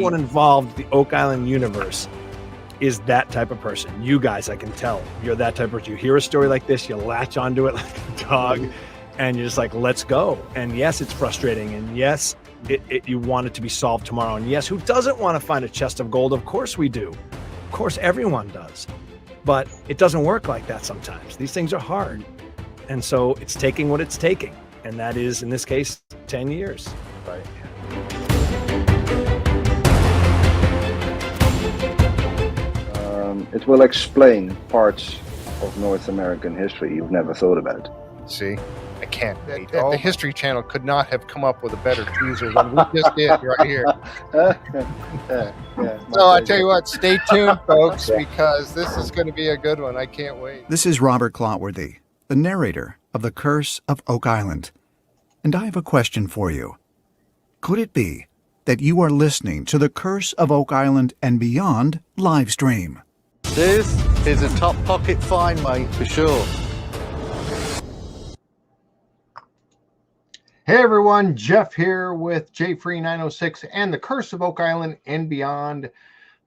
everyone involved in the Oak Island universe is that type of person. You guys, I can tell, you're that type of person. You hear a story like this, you latch onto it like a dog, and you're just like, let's go. And yes, it's frustrating. And yes, you want it to be solved tomorrow. And yes, who doesn't want to find a chest of gold? Of course we do. Of course, everyone does. But it doesn't work like that sometimes. These things are hard. And so it's taking what it's taking. And that is, in this case, 10 years. Right. It will explain parts of North American history you've never thought about. See, I can't. The History Channel could not have come up with a better teaser than we just did right here. So I tell you what, stay tuned, folks, because this is going to be a good one. I can't wait. This is Robert Clotworthy, the narrator of The Curse of Oak Island. And I have a question for you. Could it be that you are listening to The Curse of Oak Island and Beyond live stream? This is a top pocket find, mate, for sure. Hey everyone, Jeff here with JFree906 and The Curse of Oak Island and Beyond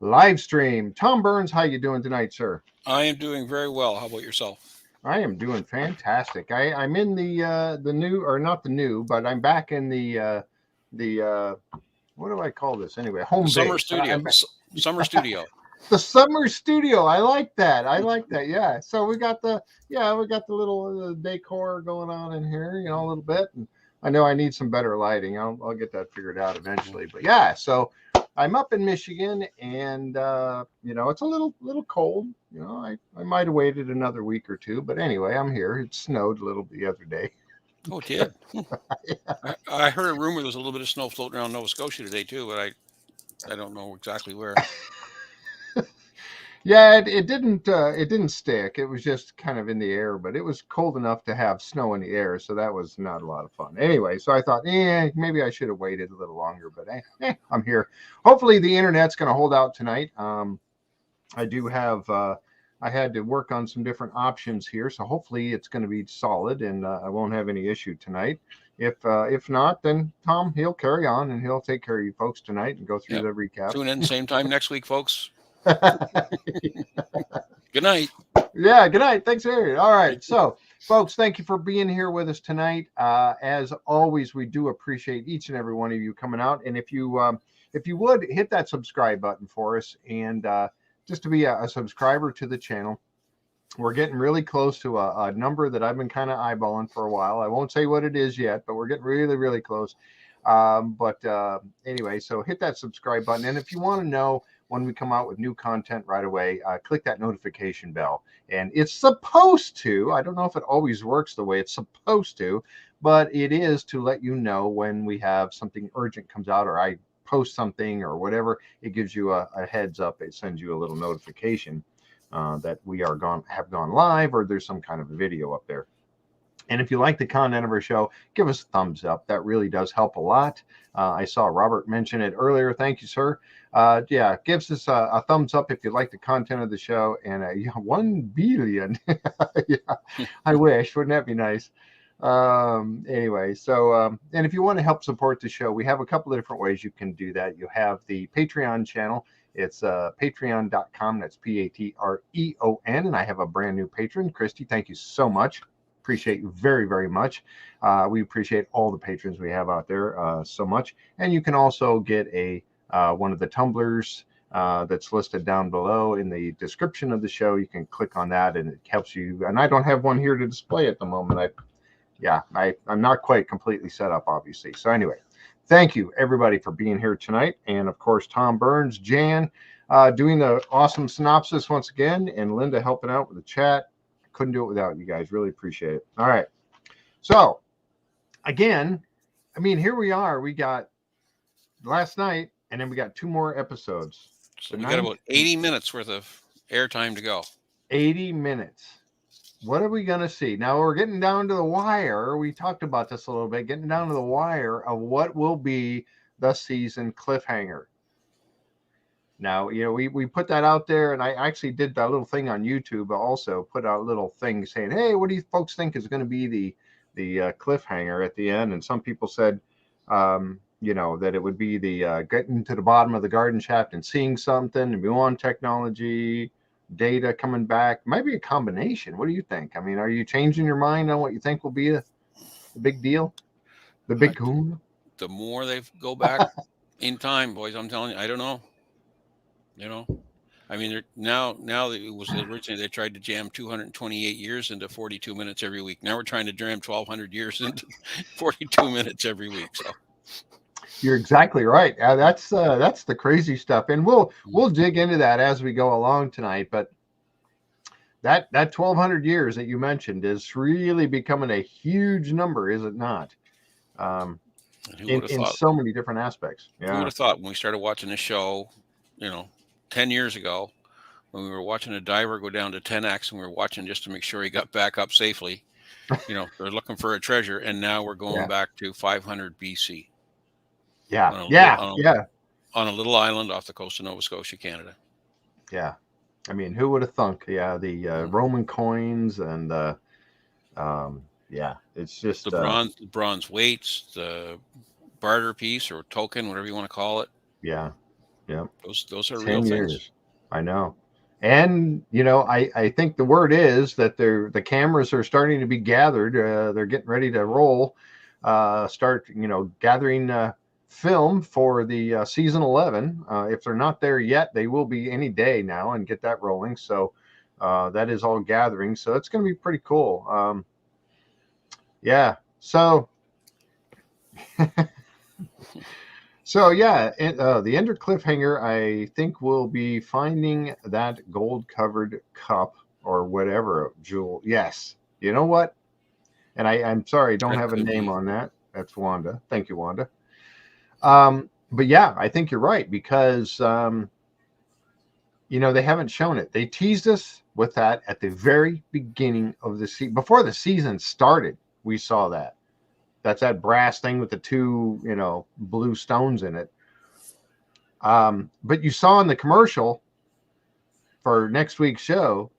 live stream. Tom Burns, how you doing tonight, sir? I am doing very well. How about yourself? I am doing fantastic. I'm in the new, or not the new, but I'm back in the what do I call this anyway? Home summer base. studio. Summer studio. The summer studio. I like that. Yeah. So we got the little decor going on in here, a little bit. And I know I need some better lighting. I'll get that figured out eventually. But yeah, so I'm up in Michigan, and it's a little cold. I might have waited another week or two, but anyway, I'm here. It snowed a little the other day. Oh, it did. Yeah. I heard a rumor there was a little bit of snow floating around Nova Scotia today too, but I don't know exactly where. Yeah, it didn't stick. It was just kind of in the air, but it was cold enough to have snow in the air, so that was not a lot of fun. Anyway, so I thought, maybe I should have waited a little longer, but I'm here. Hopefully the internet's going to hold out tonight. I do have, I had to work on some different options here, so hopefully it's going to be solid and I won't have any issue tonight. If not, then Tom, he'll carry on and he'll take care of you folks tonight and go through the recap. Tune in same time next week, folks. Good night. Yeah, good night. Thanks, Harry. All right. So, folks, thank you for being here with us tonight. As always, we do appreciate each and every one of you coming out. And if you would hit that subscribe button for us, and just to be a subscriber to the channel. We're getting really close to a number that I've been kind of eyeballing for a while. I won't say what it is yet, but we're getting really, really close. Anyway, so hit that subscribe button. And if you want to know when we come out with new content right away, click that notification bell. And it's supposed to, I don't know if it always works the way it's supposed to, but it is to let you know when we have something urgent comes out, or I post something or whatever. It gives you a heads up. It sends you a little notification that we have gone live, or there's some kind of a video up there. And if you like the content of our show, give us a thumbs up. That really does help a lot. I saw Robert mention it earlier. Thank you, sir. Gives us a thumbs up if you like the content of the show. And 1 billion. Yeah, I wish. Wouldn't that be nice? Anyway, so and if you want to help support the show, we have a couple of different ways you can do that. You have the Patreon channel. It's patreon.com. That's Patreon. And I have a brand new patron, Christy. Thank you so much. Appreciate you very, very much. We appreciate all the patrons we have out there so much. And you can also get one of the tumblers that's listed down below in the description of the show. You can click on that and it helps you. And I don't have one here to display at the moment. I'm not quite completely set up, obviously. So anyway, thank you everybody for being here tonight. And of course, Tom Burns, Jan doing the awesome synopsis once again, and Linda helping out with the chat. Couldn't do it without you guys. Really appreciate it. All right. So again, here we are. We got last night, and then we got 2 more episodes. So we got about 80 minutes worth of airtime to go. 80 minutes. What are we going to see? Now we're getting down to the wire. We talked about this a little bit, getting down to the wire of what will be the season cliffhanger. Now, we put that out there, and I actually did that little thing on YouTube. Also put out a little thing saying, hey, what do you folks think is going to be the cliffhanger at the end? And some people said, that it would be the getting to the bottom of the garden shaft and seeing something, and muon technology, data coming back. Might be a combination. What do you think? I mean, are you changing your mind on what you think will be the big deal? The big coon? The more they go back in time, boys, I'm telling you, I don't know. I mean, now it was originally they tried to jam 228 years into 42 minutes every week. Now we're trying to jam 1,200 years into 42 minutes every week. So you're exactly right. That's the crazy stuff, and we'll dig into that as we go along tonight. But that 1,200 years that you mentioned is really becoming a huge number, is it not? In so many different aspects. Yeah. Who would have thought when we started watching this show, 10 years ago, when we were watching a diver go down to 10x and we were watching just to make sure he got back up safely, they're looking for a treasure, and now we're going back to 500 BC. Yeah. On a little island off the coast of Nova Scotia, Canada. Yeah. I mean, who would have thunk? Yeah. The Roman coins and it's just the bronze weights, the barter piece or token, whatever you want to call it. Yeah. Yeah. Those are real things. I know. And, I think the word is that the cameras are starting to be gathered. They're getting ready to roll, start, gathering film for the season 11. If they're not there yet, they will be any day now and get that rolling. So that is all gathering. So it's going to be pretty cool. Yeah. So, the Ender cliffhanger, I think we'll be finding that gold-covered cup or whatever jewel. Yes. You know what? And I'm sorry, I don't have a name on that. That's Wanda. Thank you, Wanda. But yeah, I think you're right because, they haven't shown it. They teased us with that at the very beginning of the season. Before the season started, we saw that. That's that brass thing with the two, blue stones in it. But you saw in the commercial for next week's show,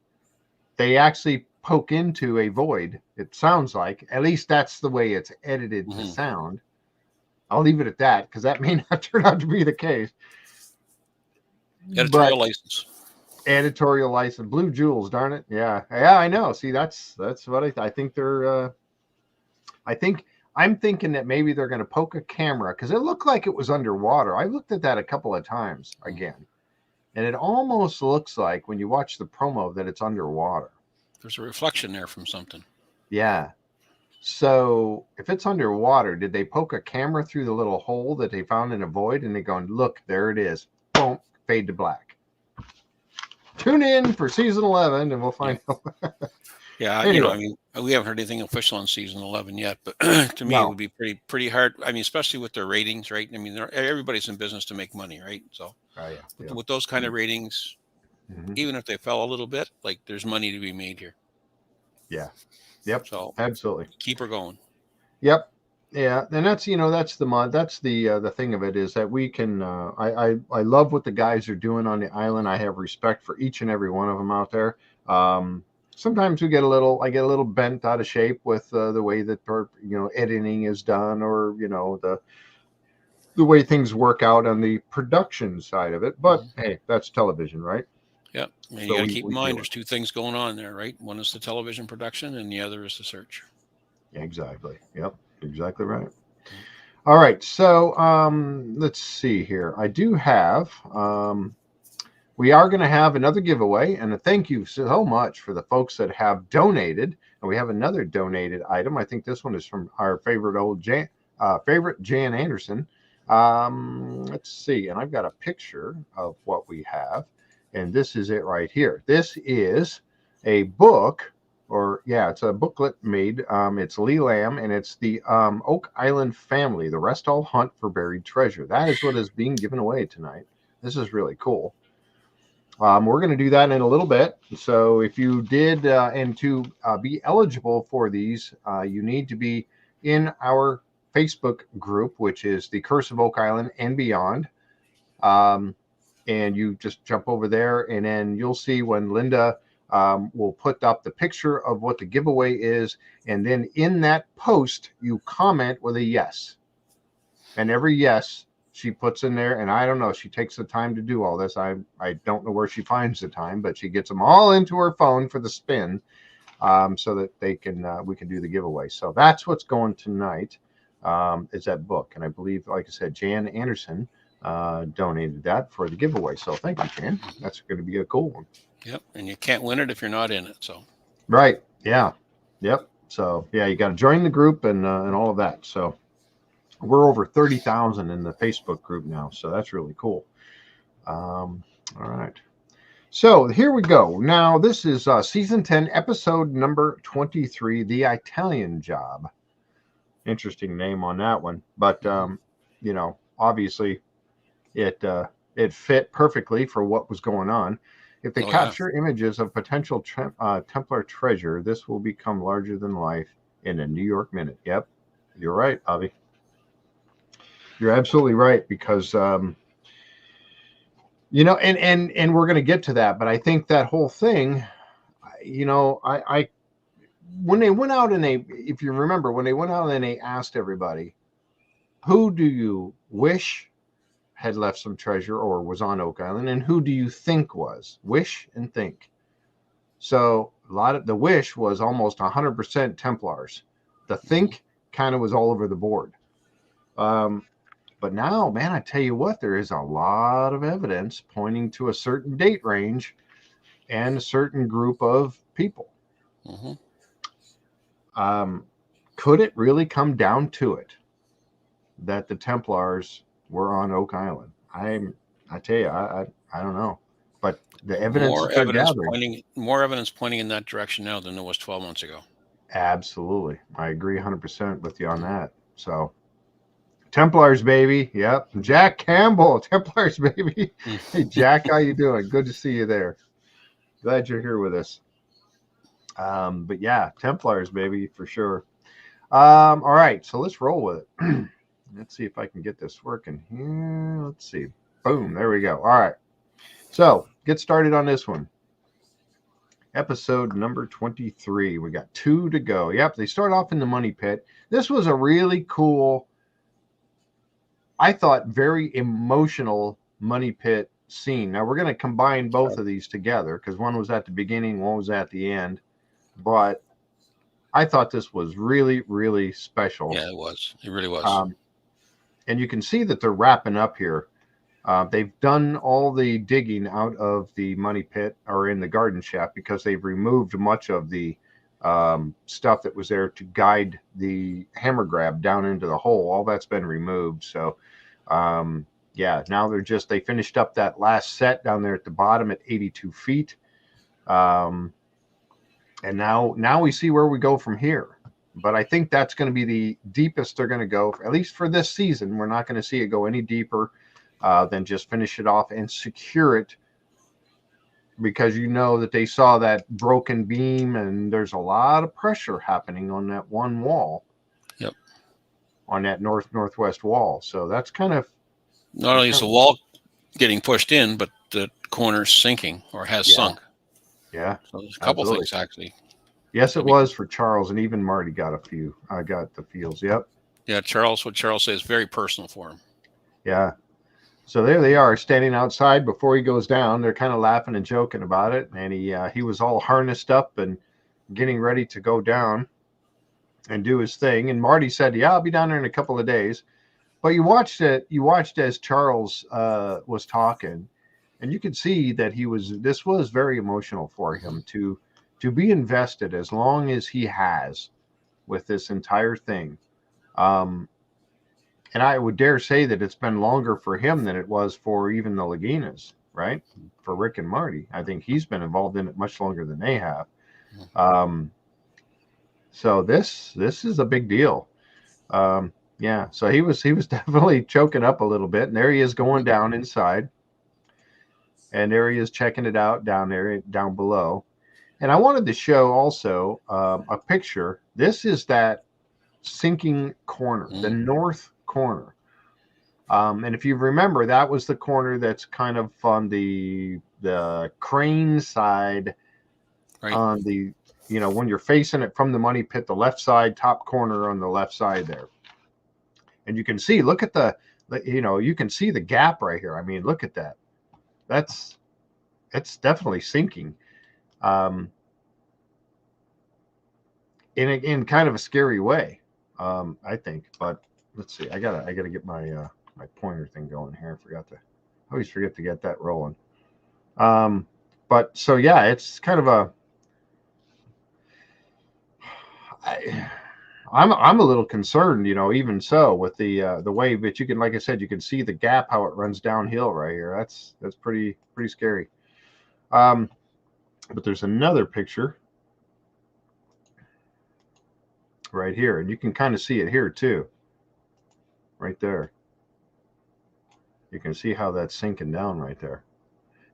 they actually poke into a void. It sounds like, at least that's the way it's edited to sound. I'll leave it at that because that may not turn out to be the case. Editorial license. Editorial license. Blue jewels, darn it. Yeah. Yeah, I know. See, that's what I think they're I'm thinking that maybe they're going to poke a camera because it looked like it was underwater. I looked at that a couple of times again, and it almost looks like when you watch the promo that it's underwater. There's a reflection there from something. Yeah. So if it's underwater, did they poke a camera through the little hole that they found in a void and they're going, look, there it is. Boom, fade to black. Tune in for season 11 and we'll find out. Yeah, Anyway. We haven't heard anything official on season 11 yet, but to me, it would be pretty hard. I mean, especially with their ratings, right? I mean, everybody's in business to make money, right? So with those kind of ratings, even if they fell a little bit, like there's money to be made here. Yeah. Yep. So absolutely. Keep her going. Yep. Yeah. And that's the thing of it is that we can, I love what the guys are doing on the island. I have respect for each and every one of them out there. Sometimes I get a little bent out of shape with the way that editing is done, or the way things work out on the production side of it. But hey, that's television, right? Yeah, and you got to keep in mind there's two things going on there, right? One is the television production, and the other is the search. Yeah, exactly. Yep, exactly right. All right, so let's see here. I do have. We are going to have another giveaway, and a thank you so much for the folks that have donated. And we have another donated item. I think this one is from our favorite Jan Anderson. Let's see, and I've got a picture of what we have, and this is it right here. This is a book, it's a booklet made. It's Lee Lamb, and it's the Oak Island Family, the Rest All Hunt for Buried Treasure. That is what is being given away tonight. This is really cool. We're going to do that in a little bit. So if you did, and to be eligible for these, you need to be in our Facebook group, which is the Curse of Oak Island and Beyond. And you just jump over there, and then you'll see when Linda will put up the picture of what the giveaway is. And then in that post, you comment with a yes. And every yes she puts in there, and I don't know, she takes the time to do all this. I don't know where she finds the time, but she gets them all into her phone for the spin, so that they can we can do the giveaway. So that's what's going tonight. Is that book, and I believe, like I said, Jan Anderson donated that for the giveaway. So thank you, Jan. That's going to be a cool one. Yep, and you can't win it if you're not in it. So right, yeah, yep. So yeah, you got to join the group and all of that. So we're over 30,000 in the Facebook group now, so that's really cool. All right. So here we go. Now, this is season 10, episode number 23, The Italian Job. Interesting name on that one. But, you know, obviously it fit perfectly for what was going on. If they capture images of potential Templar treasure, this will become larger than life in a New York minute. Yep, you're right, Avi. You're absolutely right, because you know, and we're going to get to that, but I think that whole thing, you know, I when they went out and if you remember, when they went out and they asked everybody, who do you wish had left some treasure or was on Oak Island, and who do you think was? Wish and think. So a lot of the wish was almost 100% Templars. The think kind of was all over the board. But now, man, I tell you what, there is a lot of evidence pointing to a certain date range and a certain group of people. Could it really come down to it that the Templars were on Oak Island? I tell you, I don't know. But the evidence more evidence pointing in that direction now than there was 12 months ago. Absolutely. I agree 100% with you on that. So Templars, baby. Yep. Jack Campbell, Templars, baby. Hey, Jack, how you doing? Good to see you there. Glad you're here with us. But yeah, Templars, baby, for sure. All right, so let's roll with it. Let's see if I can get this working here. Let's see. Boom, there we go. All right. So get started on this one. Episode number 23. We got 2 to go. Yep, they start off in the money pit. This was a really cool, I thought, very emotional money pit scene. Now we're going to combine both of these together because one was at the beginning, one was at the end. But I thought this was really, really special. Yeah, it was. It really was. And you can see that they're wrapping up here. They've done all the digging out of the money pit or in the garden shaft because they've removed much of the stuff that was there to guide the hammer grab down into the hole. All that's been removed. So, yeah, now they finished up that last set down there at the bottom at 82 feet. And now we see where we go from here. But I think that's going to be the deepest they're going to go, at least for this season. We're not going to see it go any deeper than just finish it off and secure it, because you know that they saw that broken beam and there's a lot of pressure happening on that one wall. Yep. On that northwest wall. So that's kind of, not only is the wall getting pushed in, but the corner's sinking or has sunk. Yeah. So there's a couple things actually. Yes, it was for Charles, and even Marty got a few. I got the feels. Yep. Yeah, what Charles says, very personal for him. Yeah. So there they are, standing outside before he goes down. They're kind of laughing and joking about it, and he was all harnessed up and getting ready to go down and do his thing. And Marty said, "Yeah, I'll be down there in a couple of days." But you watched as Charles was talking, and you could see that this was very emotional for him to be invested as long as he has with this entire thing. And I would dare say that it's been longer for him than it was for even the Laginas, right? For Rick and Marty. I think he's been involved in it much longer than they have. So this is a big deal. Yeah, so he was definitely choking up a little bit, and there he is going down inside. And there he is checking it out down there, down below. And I wanted to show also a picture. This is that sinking corner, the north corner. And if you remember, that was the corner that's kind of on the crane side, right, on the, when you're facing it from the money pit, the left side, top corner on the left side there. And you can see, look at you can see the gap right here. I mean, look at that. It's definitely sinking. In kind of a scary way, I think. But let's see. I gotta get my my pointer thing going here. I always forget to get that rolling. But so yeah, it's kind of a. I'm a little concerned, even so, with the way, but you can, like I said, you can see the gap, how it runs downhill right here. That's pretty scary. But there's another picture right here, and you can kind of see it here too, right there. You can see how that's sinking down right there.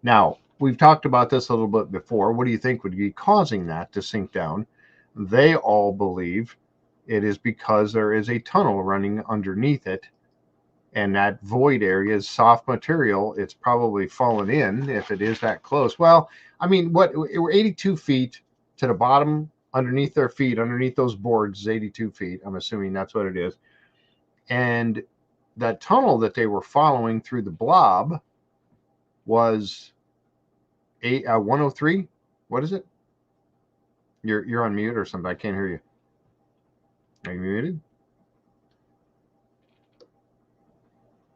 Now, we've talked about this a little bit before. What do you think would be causing that to sink down? They all believe it is because there is a tunnel running underneath it, and that void area is soft material. It's probably fallen in if it is that close. Well, I mean, we're 82 feet to the bottom, underneath their feet, underneath those boards is 82 feet. I'm assuming that's what it is. And that tunnel that they were following through the blob was 103. What is it? You're on mute or something. I can't hear you. Are you muted?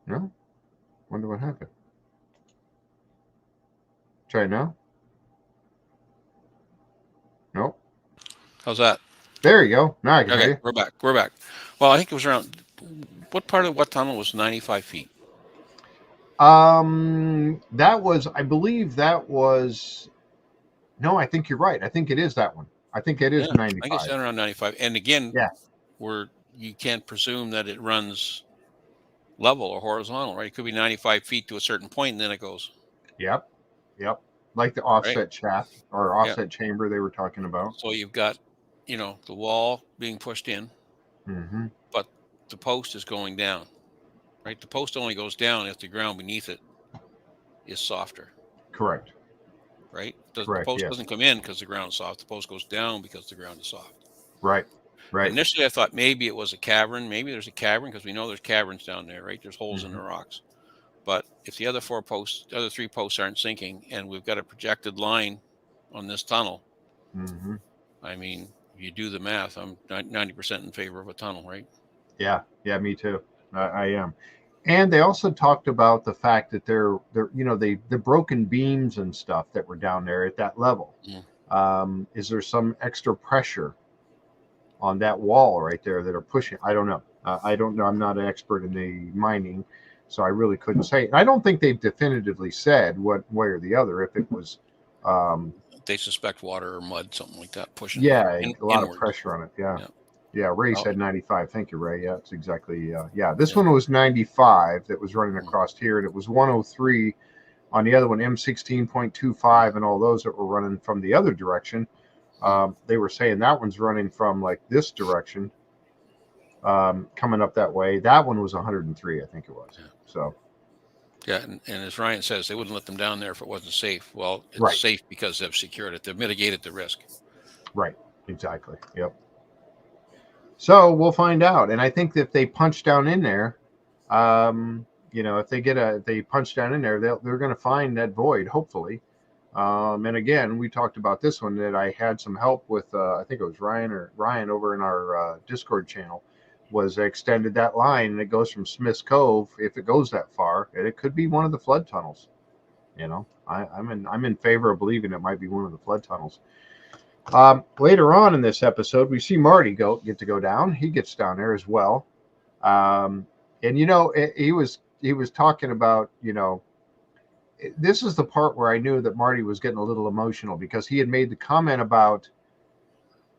No? Wonder what happened. Try it now. Nope. How's that? There you go. Now I can hear Okay, you. we're back. We're back. Well, I think it was around. What part of what tunnel was 95 feet? That was, I believe that was. No, I think you're right. I think it is that one. I think it is Yeah, 95. I guess around 95. And again, Yeah. you can't presume that it runs level or horizontal, right? It could be 95 feet to a certain point, and then it goes. Yep. Like the offset Right. shaft or offset chamber they were talking about. So you've got, the wall being pushed in, Mm-hmm. but the post is going down, right? The post only goes down if the ground beneath it is softer, Correct. right? The post Yes. doesn't come in because the ground is soft. The post goes down because the ground is soft. Right. Initially, I thought maybe it was a cavern. Maybe there's a cavern because we know there's caverns down there, right? There's holes in the rocks. But if the other other three posts aren't sinking, and we've got a projected line on this tunnel, I mean, if you do the math, I'm 90% in favor of a tunnel, right? Yeah, me too. I am. And they also talked about the fact that they're the broken beams and stuff that were down there at that level. Is there some extra pressure on that wall right there that are pushing? I don't know. I don't know. I'm not an expert in the mining, so I really couldn't say. And I don't think they've definitively said what way or the other. If it was, they suspect water or mud, something like that, pushing. Yeah, a lot inward. of pressure on it. Yeah. Ray said 95. Thank you, Ray. Yeah, it's exactly. This one was 95 that was running across here, and it was 103 on the other one, M16.25, and all those that were running from the other direction. They were saying that one's running from like this direction, coming up that way. That one was 103, I think it was. So. Yeah, and as Ryan says, they wouldn't let them down there if it wasn't safe. Well, it's safe because they've secured it. They've mitigated the risk. Right. Exactly. Yep. So we'll find out. And I think that if they punch down in there, if they punch down in there, they're going to find that void, hopefully. And again, we talked about this one that I had some help with. I think it was Ryan over in our Discord channel. Was extended that line, and it goes from Smith's Cove. If it goes that far, and it could be one of the flood tunnels. I'm in favor of believing it might be one of the flood tunnels. Later on in this episode, we see Marty get to go down. He gets down there as well, and he was talking about this is the part where I knew that Marty was getting a little emotional because he had made the comment about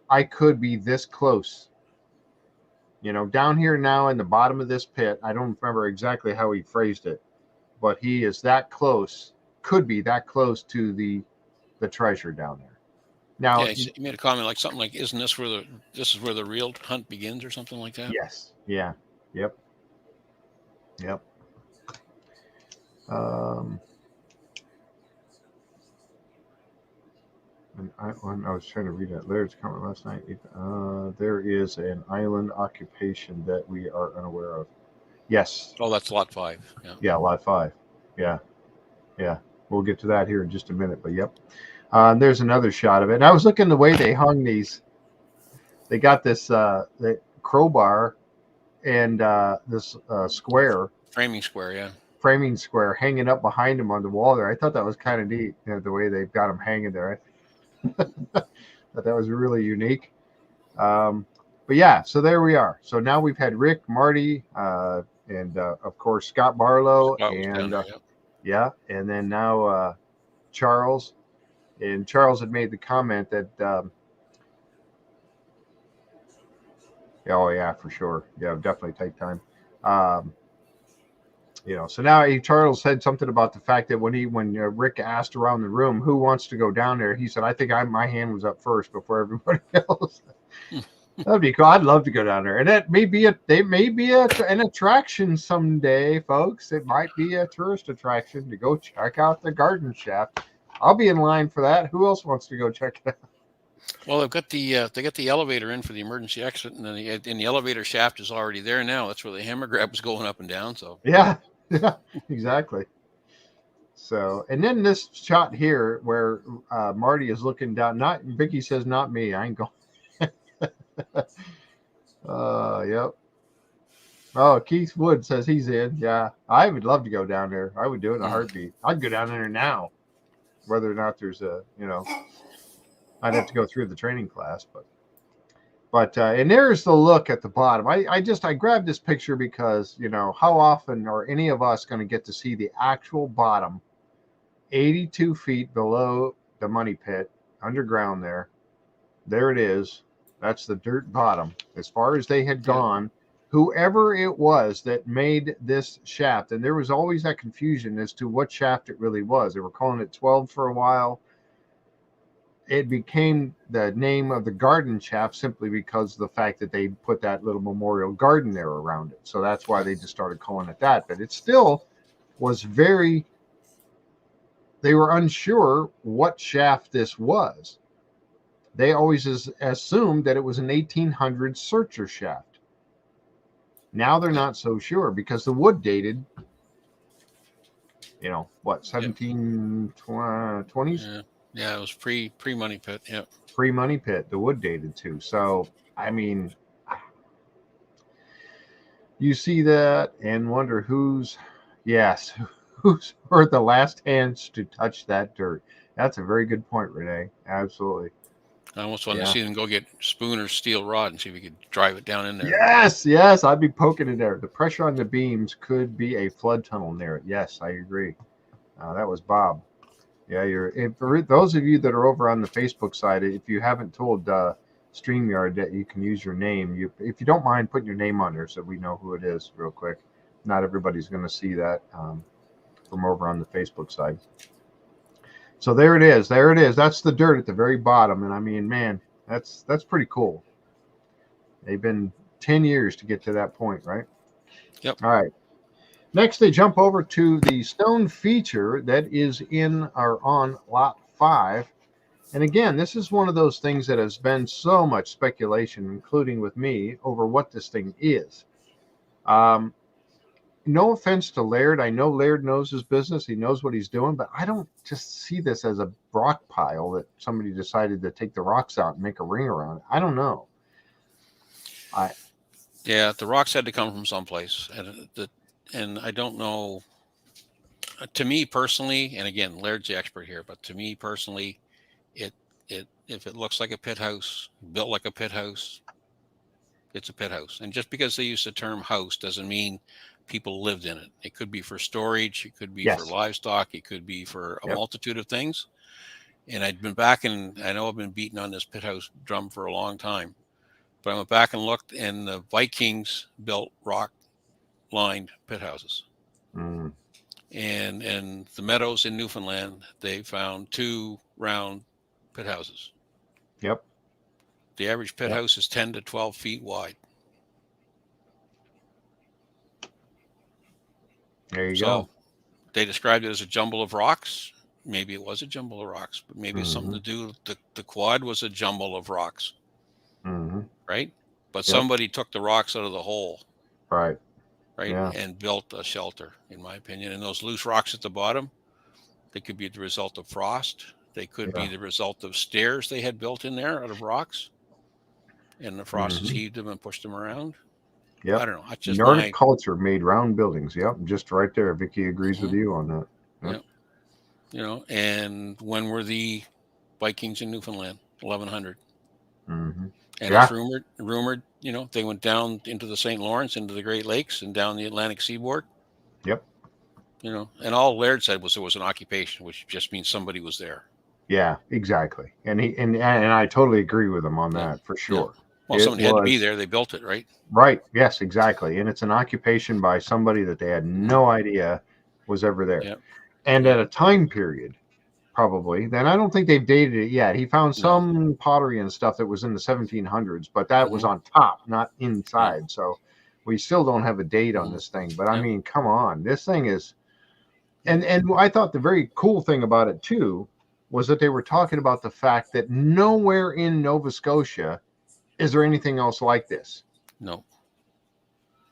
I could be this close. Down here now in the bottom of this pit, I don't remember exactly how he phrased it, but he is that close, could be that close to the treasure down there. Now, he made a comment like something like, "Isn't this this is where the real hunt begins," or something like that? Yes. Yeah. Yep. And when I was trying to read that Laird's comment last night, there is an island occupation that we are unaware of. Yes. Oh, that's lot 5. Yeah. Yeah, lot 5. Yeah. We'll get to that here in just a minute, but yep. There's another shot of it. And I was looking the way they hung these. They got this the crowbar and this square, Framing square. Yeah. framing square hanging up behind him on the wall there. I thought that was kind of neat, the way they've got him hanging there. I thought that was really unique. But yeah, so there we are. So now we've had Rick, Marty, and of course Scott Barlow, Scott was down and there, yeah, and then now Charles. And Charles had made the comment that, oh yeah, for sure, yeah, definitely take time. So now Charles said something about the fact that when Rick asked around the room who wants to go down there, he said, "I think my hand was up first before everybody else." That'd be cool. I'd love to go down there, and it may be an attraction someday, folks. It might be a tourist attraction to go check out the garden shaft. I'll be in line for that. Who else wants to go check it out? Well, they've got the elevator in for the emergency exit, and then the elevator shaft is already there now. That's where the hammer grab was going up and down. So Yeah, exactly. So, and then this shot here where Marty is looking down. Not Vicky says, "Not me. I ain't going." Yep. Oh, Keith Wood says he's in. Yeah, I would love to go down there. I would do it in a heartbeat. I'd go down there now, whether or not there's I'd have to go through the training class, but and there's the look at the bottom. I grabbed this picture because, how often are any of us going to get to see the actual bottom, 82 feet below the money pit, underground there. There it is. That's the dirt bottom. As far as they had gone, whoever it was that made this shaft, and there was always that confusion as to what shaft it really was. They were calling it 12 for a while. It became the name of the garden shaft simply because of the fact that they put that little memorial garden there around it. So that's why they just started calling it that. But it still was they were unsure what shaft this was. They always assumed that it was an 1800 searcher shaft. Now they're not so sure because the wood dated, 1720s? Yeah, it was pre money pit. Yeah. Pre money pit, the wood dated too. So, I mean, you see that and wonder who's were the last hands to touch that dirt. That's a very good point, Renee. Absolutely. I almost wanted to see them go get Spooner's steel rod and see if we could drive it down in there. Yes, I'd be poking in there. The pressure on the beams could be a flood tunnel near it. Yes, I agree. That was Bob. Yeah, for those of you that are over on the Facebook side, if you haven't told StreamYard that you can use your name, if you don't mind putting your name on there so we know who it is real quick. Not everybody's going to see that from over on the Facebook side. So there it is. That's the dirt at the very bottom. And I mean, man, that's pretty cool. They've been 10 years to get to that point, right? Yep. All right. Next, they jump over to the stone feature that is on lot 5. And again, this is one of those things that has been so much speculation, including with me, over what this thing is. No offense to Laird. I know Laird knows his business. He knows what he's doing, but I don't just see this as a rock pile that somebody decided to take the rocks out and make a ring around it. I don't know. Yeah, the rocks had to come from someplace. And I don't know. To me personally, and again, Laird's the expert here, but to me personally, if it looks like a pit house, built like a pit house, it's a pit house. And just because they use the term house doesn't mean people lived in it. It could be for storage, it could be for livestock, it could be for a multitude of things. And I'd been back, and I know I've been beating on this pit house drum for a long time, but I went back and looked, and the Vikings built rock-lined pit houses. Mm. And the meadows in Newfoundland, they found 2 round pit houses. Yep. The average pit house is 10 to 12 feet wide. There you go. They described it as a jumble of rocks. Maybe it was a jumble of rocks, but maybe it's something to do. The quad was a jumble of rocks, right? But somebody took the rocks out of the hole, right? right, and built a shelter, in my opinion. And those loose rocks at the bottom, they could be the result of frost. They could be the result of stairs they had built in there out of rocks, and the frost has heaved them and pushed them around. Yep. I don't know. That's just Nordic culture made round buildings. Yep, just right there. Vicky agrees with you on that. Yep. You know, and when were the Vikings in Newfoundland? 1100. And it's rumored, you know, they went down into the St. Lawrence, into the Great Lakes, and down the Atlantic seaboard. Yep. You know, and all Laird said was there was an occupation, which just means somebody was there. Yeah, exactly. And I totally agree with him on that for sure. Yeah. Well, somebody had to be there. They built it, right? Right. Yes, exactly. And it's an occupation by somebody that they had no idea was ever there. Yep. And at a time period, probably, then I don't think they've dated it yet. He found some pottery and stuff that was in the 1700s, but that was on top, not inside. So we still don't have a date on this thing. But I mean, come on, this thing is. And I thought the very cool thing about it too was that they were talking about the fact that nowhere in Nova Scotia is there anything else like this. No.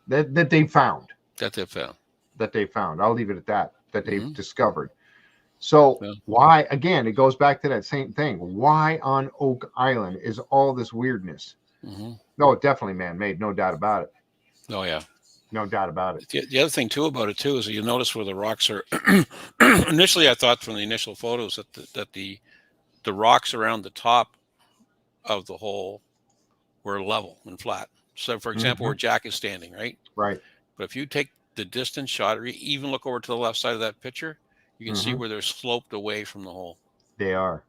That they found. That they found. That they found. I'll leave it at that. That they've discovered. So why, again, it goes back to that same thing. Why on Oak Island is all this weirdness? No, definitely man-made. No doubt about it. Oh, yeah. No doubt about it. The other thing, too, about it, too, is that you'll notice where the rocks are. Initially, I thought from the initial photos that the rocks around the top of the hole were level and flat. So, for example, where Jack is standing, right? Right. But if you take the distance shot, or even look over to the left side of that picture, you can see where they're sloped away from the hole. They are.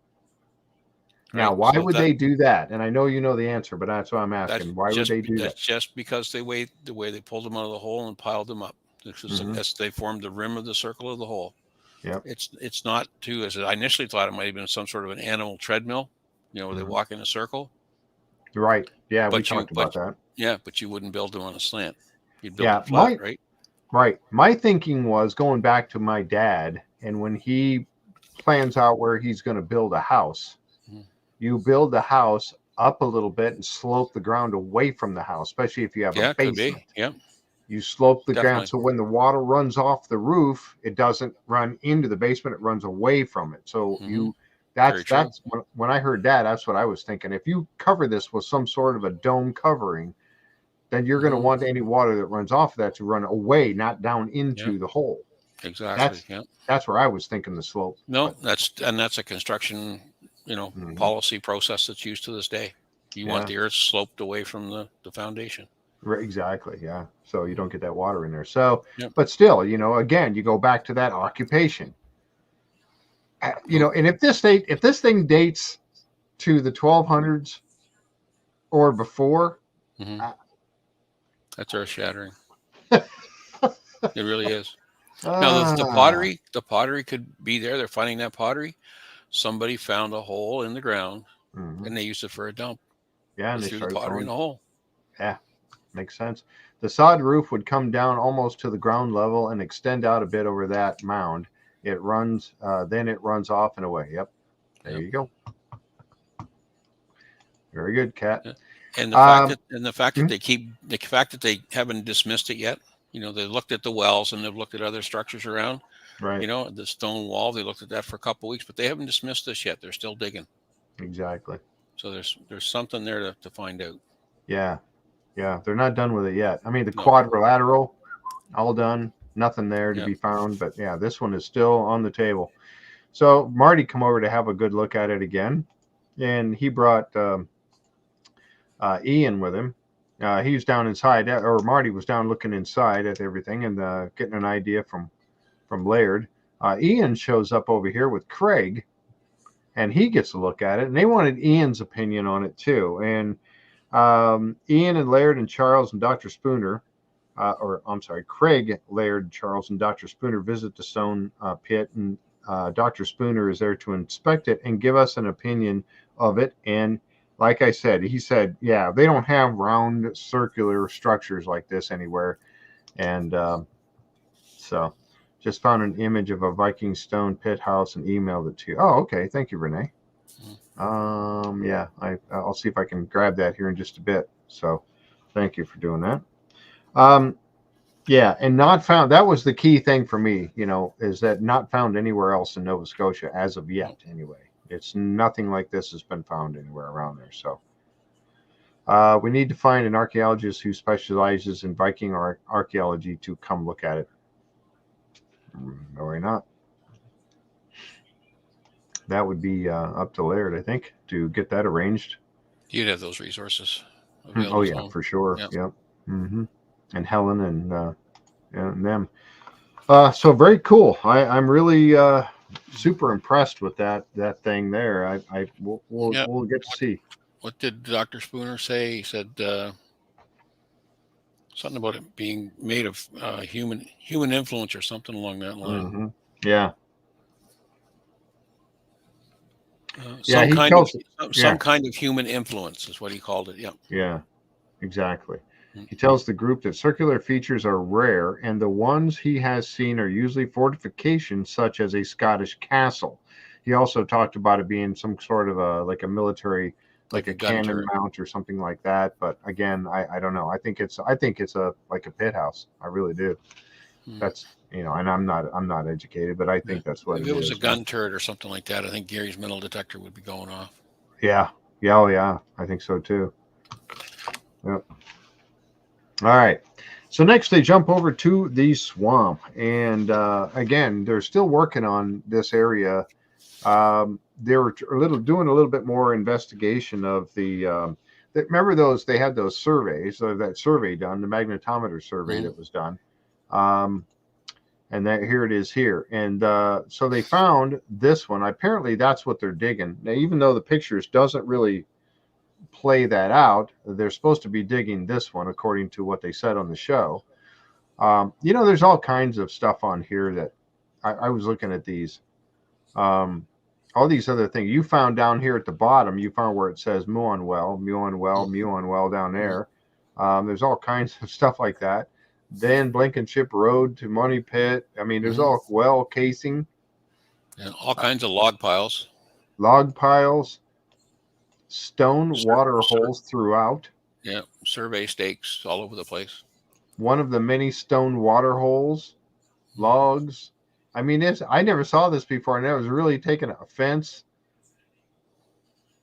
Right? Now, why would they do that? And I know you know the answer, but that's what I'm asking. Why would they do that? That's just because the way they pulled them out of the hole and piled them up. As they formed the rim of the circle of the hole. Yeah. It's not too, as I initially thought, it might have been some sort of an animal treadmill, you know, where they walk in a circle. Right. Yeah, we talked about that. Yeah, but you wouldn't build them on a slant. You'd build them flat, right? Right. My thinking was going back to my dad, and when he plans out where he's going to build a house, you build the house up a little bit and slope the ground away from the house, especially if you have a basement. Could be. Yeah. You slope the ground so when the water runs off the roof, it doesn't run into the basement; it runs away from it. So that's when I heard that, that's what I was thinking. If you cover this with some sort of a dome covering, then you're going to want any water that runs off of that to run away, not down into the hole. Exactly. That's where I was thinking the slope. No, that's a construction, policy process that's used to this day. You want the earth sloped away from the foundation. Right, exactly. Yeah. So you don't get that water in there. So, but still, again, you go back to that occupation. And if this thing dates to the 1200s or before, that's earth shattering. It really is. Now the pottery could be there. They're finding that pottery. Somebody found a hole in the ground, and they used it for a dump. Yeah, and they threw the pottery in the hole. Yeah, makes sense. The sod roof would come down almost to the ground level and extend out a bit over that mound. It runs, then it runs off and away. Yep, there you go. Very good, Kat. Yeah. And the fact that they haven't dismissed it yet. They looked at the wells and they've looked at other structures around. Right. The stone wall, they looked at that for a couple of weeks, but they haven't dismissed this yet. They're still digging. Exactly. So there's something there to find out. Yeah. Yeah. They're not done with it yet. I mean, the quadrilateral, all done. Nothing there to be found. But yeah, this one is still on the table. So Marty come over to have a good look at it again. And he brought Ian with him. He was down inside, or Marty was down looking inside at everything and getting an idea from Laird. Ian shows up over here with Craig, and he gets a look at it. And they wanted Ian's opinion on it too. And Ian and Laird and Charles and Dr. Spooner, Craig, Laird, Charles, and Dr. Spooner visit the stone pit, and Dr. Spooner is there to inspect it and give us an opinion of it. And like I said, he said, yeah, they don't have round circular structures like this anywhere. And so just found an image of a Viking stone pit house and emailed it to you. Oh, okay. Thank you, Renee. Yeah, I'll see if I can grab that here in just a bit. So thank you for doing that. Yeah, and not found. That was the key thing for me, is that not found anywhere else in Nova Scotia as of yet. Anyway, it's nothing like this has been found anywhere around there. So we need to find an archaeologist who specializes in Viking archaeology to come look at it. No, we're not. That would be up to Laird, I think, to get that arranged. You'd have those resources available. Oh yeah, for sure. Yep. Mm-hmm. And Helen and them. So very cool. I'm really super impressed with that thing there. We'll get to see. What did Dr. Spooner say? He said something about it being made of human influence or something along that line. Mm-hmm. Yeah. Some kind of human influence is what he called it. Yeah. Yeah, exactly. He tells the group that circular features are rare, and the ones he has seen are usually fortifications such as a Scottish castle. He also talked about it being some sort of a military, like a cannon mount or something like that. But again, I don't know. I think it's a pit house. I really do. That's and I'm not educated, but I think that's what if it is. If it was a gun turret or something like that, I think Gary's metal detector would be going off. Yeah. Oh yeah. I think so too. Yep. All right. So next they jump over to the swamp, and again they're still working on this area. They were doing a little bit more investigation of the. Remember they had those surveys, that survey done, the magnetometer survey that was done. And here it is here. And so they found this one. Apparently that's what they're digging. Now, even though the pictures doesn't really play that out, they're supposed to be digging this one according to what they said on the show. There's all kinds of stuff on here that I was looking at these. All these other things you found down here at the bottom, you found where it says Muon Well down there. There's all kinds of stuff like that. Then Blankenship Road to Money Pit. I mean, there's all well casing. And all kinds of log piles. Stone water holes throughout. Yeah, survey stakes all over the place. One of the many stone water holes, logs. I mean, I never saw this before, and I was really taking offense.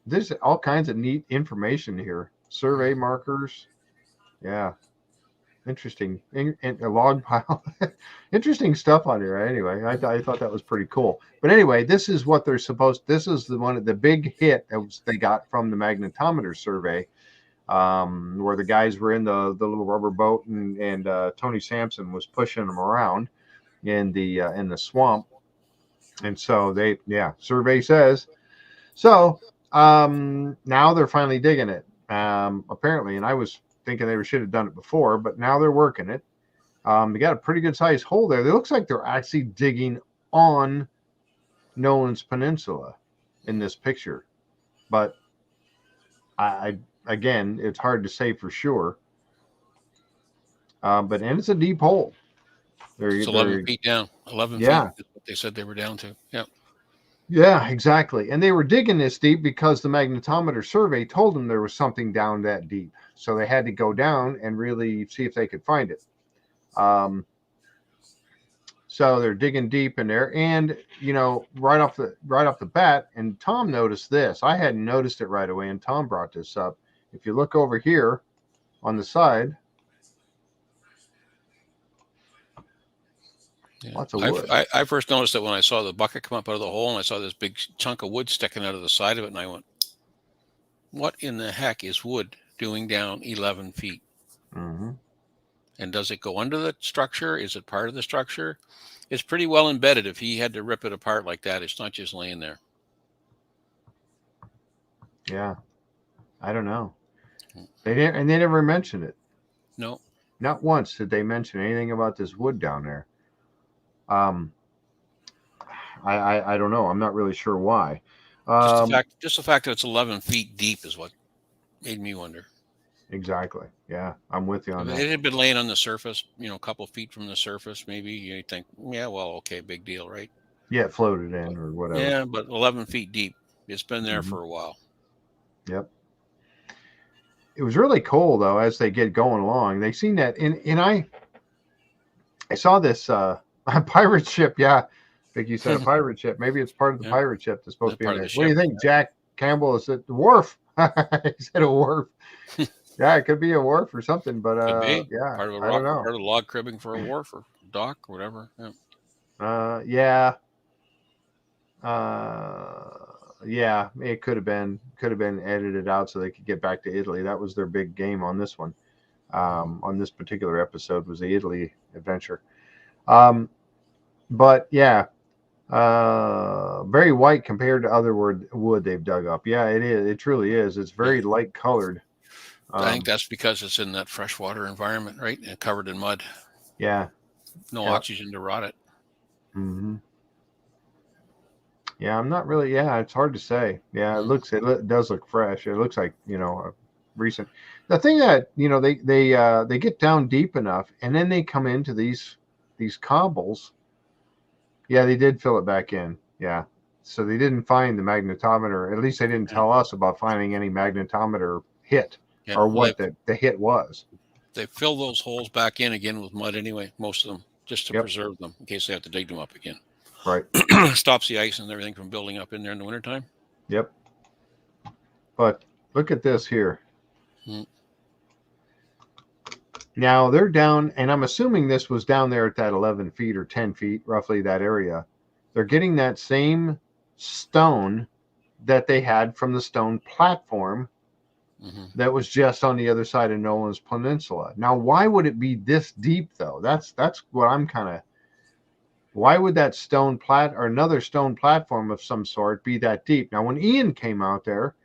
There's all kinds of neat information here. Survey markers. Yeah. Interesting. And a log pile. Interesting stuff on here. Anyway, I thought that was pretty cool. But anyway, this is what they're supposed. This is the big hit that they got from the magnetometer survey, where the guys were in the little rubber boat, and Tony Sampson was pushing them around in the swamp. And so survey says. So now they're finally digging it. Apparently, and I was thinking they should have done it before, but now they're working it. They got a pretty good sized hole there. It looks like they're actually digging on Nolan's Peninsula in this picture, but again, it's hard to say for sure. But it's a deep hole. It's 11 feet down. 11 feet is what they said they were down to. Yeah. Yeah, exactly. And they were digging this deep because the magnetometer survey told them there was something down that deep. So they had to go down and really see if they could find it. So they're digging deep in there, and right off the bat. And Tom noticed this. I hadn't noticed it right away, and Tom brought this up. If you look over here on the side, lots of wood. I first noticed it when I saw the bucket come up out of the hole, and I saw this big chunk of wood sticking out of the side of it, and I went, "What in the heck is wood doing down 11 feet? Mm-hmm. And does it go under the structure? Is it part of the structure? It's pretty well embedded. If he had to rip it apart like that, it's not just laying there." Yeah, I don't know. They never mentioned it. No, not once did they mention anything about this wood down there. I don't know. I'm not really sure why. Just the fact that it's 11 feet deep is what made me wonder. Exactly. Yeah, I'm with you on that. It had been laying on the surface, a couple feet from the surface. Maybe you think, yeah, well, okay, big deal, right? Yeah, it floated in or whatever. Yeah, but 11 feet deep. It's been there for a while. Yep. It was really cool though as they get going along. They seen that, and I saw this pirate ship. Yeah, like you said, a pirate ship. Maybe it's part of the Yeah. pirate ship that's supposed to be in Part of there. the What do you ship. think, Jack Campbell? Is it the wharf? He said a wharf. Yeah, it could be a wharf or something, but Could be yeah, part of a I don't know. part of the log cribbing for a wharf or dock or whatever. Yeah. Yeah, yeah, it could have been edited out so they could get back to Italy. That was their big game on this one. On this particular episode was the Italy adventure. But yeah, very white compared to other wood they've dug up. Yeah, it is. It truly is. It's very light colored. I think that's because it's in that freshwater environment, right? And covered in mud. Yeah. No oxygen to rot it. Mm-hmm. Yeah, I'm not really. Yeah, it's hard to say. Yeah, it does look fresh. It looks like, a recent. The thing that they get down deep enough, and then they come into these cobbles. Yeah, they did fill it back in. Yeah, so they didn't find the magnetometer. At least they didn't tell us about finding any magnetometer hit or what the hit was. They fill those holes back in again with mud anyway, most of them, just to preserve them in case they have to dig them up again. Right. Stops the ice and everything from building up in there in the wintertime. Yep. But look at this here. Now they're down, and I'm assuming this was down there at that 11 feet or 10 feet, roughly that area. They're getting that same stone that they had from the stone platform that was just on the other side of Nolan's Peninsula. Now, why would it be this deep, though? That's what I'm kind of... Why would that stone or another stone platform of some sort be that deep? Now, when Ian came out there,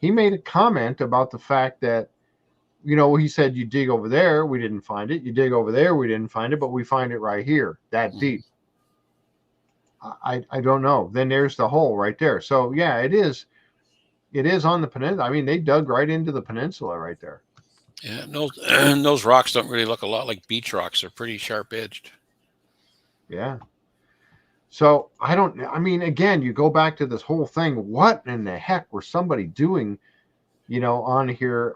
he made a comment about the fact that, he said, you dig over there, we didn't find it. You dig over there, we didn't find it, but we find it right here, that deep. I don't know. Then there's the hole right there. So, yeah, it is on the peninsula. I mean, they dug right into the peninsula right there. Yeah, those rocks don't really look a lot like beach rocks. They're pretty sharp edged. Yeah. So again, you go back to this whole thing. What in the heck were somebody doing, on here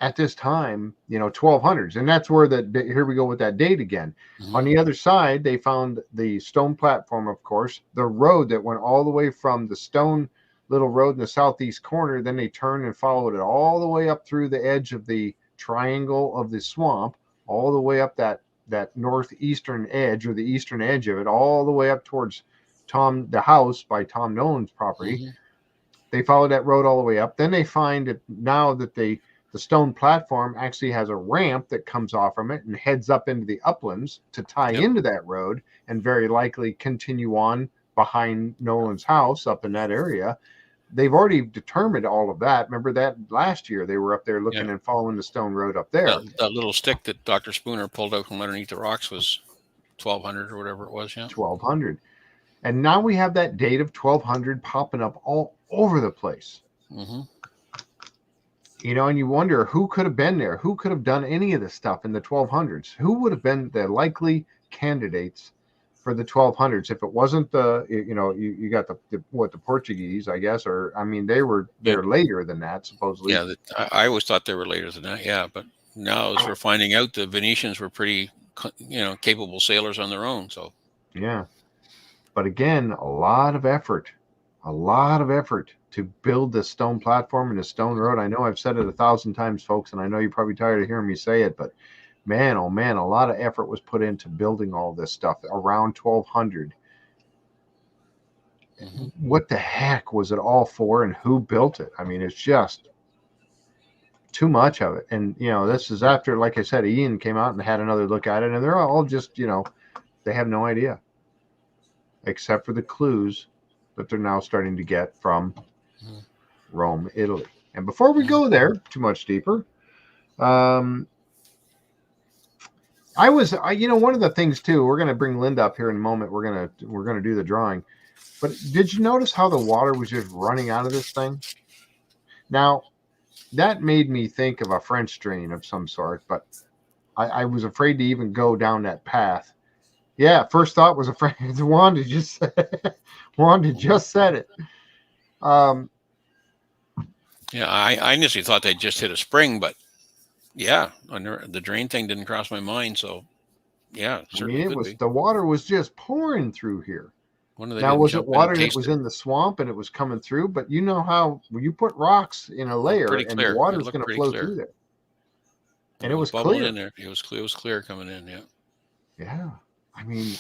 at this time, 1200s? And that's where here we go with that date again. On the other side, they found the stone platform, of course, the road that went all the way from the stone little road in the southeast corner. Then they turned and followed it all the way up through the edge of the triangle of the swamp, all the way up that northeastern edge or the eastern edge of it, all the way up towards the house by Tom Nolan's property. They followed that road all the way up. Then they find it now that the stone platform actually has a ramp that comes off from it and heads up into the uplands to tie into that road and very likely continue on behind Nolan's house up in that area. They've already determined all of that. Remember that last year they were up there looking and following the stone road up there. That little stick that Dr. Spooner pulled out from underneath the rocks was 1200 or whatever it was. Yeah, 1200. And now we have that date of 1200 popping up all over the place. And you wonder who could have been there, who could have done any of this stuff in the 1200s, who would have been the likely candidates for the 1200s if it wasn't you got the Portuguese, I guess, or they're later than that supposedly. Yeah, I always thought they were later than that. Yeah, but now as we're finding out, the Venetians were pretty capable sailors on their own. So yeah, but again, a lot of effort to build this stone platform and a stone road. I know I've said it 1,000 times, folks, and I know you're probably tired of hearing me say it, but man, oh man, a lot of effort was put into building all this stuff around 1200. What the heck was it all for, and who built it? I mean, it's just too much of it. And, this is after, like I said, Ian came out and had another look at it, and they're all just, they have no idea, except for the clues that they're now starting to get from Rome, Italy. And before we go there too much deeper, one of the things too, we're going to bring Linda up here in a moment. We're going to do the drawing, but did you notice how the water was just running out of this thing? Now that made me think of a French drain of some sort, but I was afraid to even go down that path. Yeah. First thought was afraid. Wanda just said it. Yeah, I initially thought they just hit a spring, but yeah, the drain thing didn't cross my mind. So Yeah, I certainly mean, could be. the water was just pouring through here. One of they Now, didn't was it jump in and water that taste was it. in the swamp and it was coming through? But you know how when you put rocks in a layer Pretty and the clear. It water's looked going to pretty flow clear. through there. And It it was bubbling clear. in there. It was clear. It was clear coming in. Yeah. Yeah. I mean,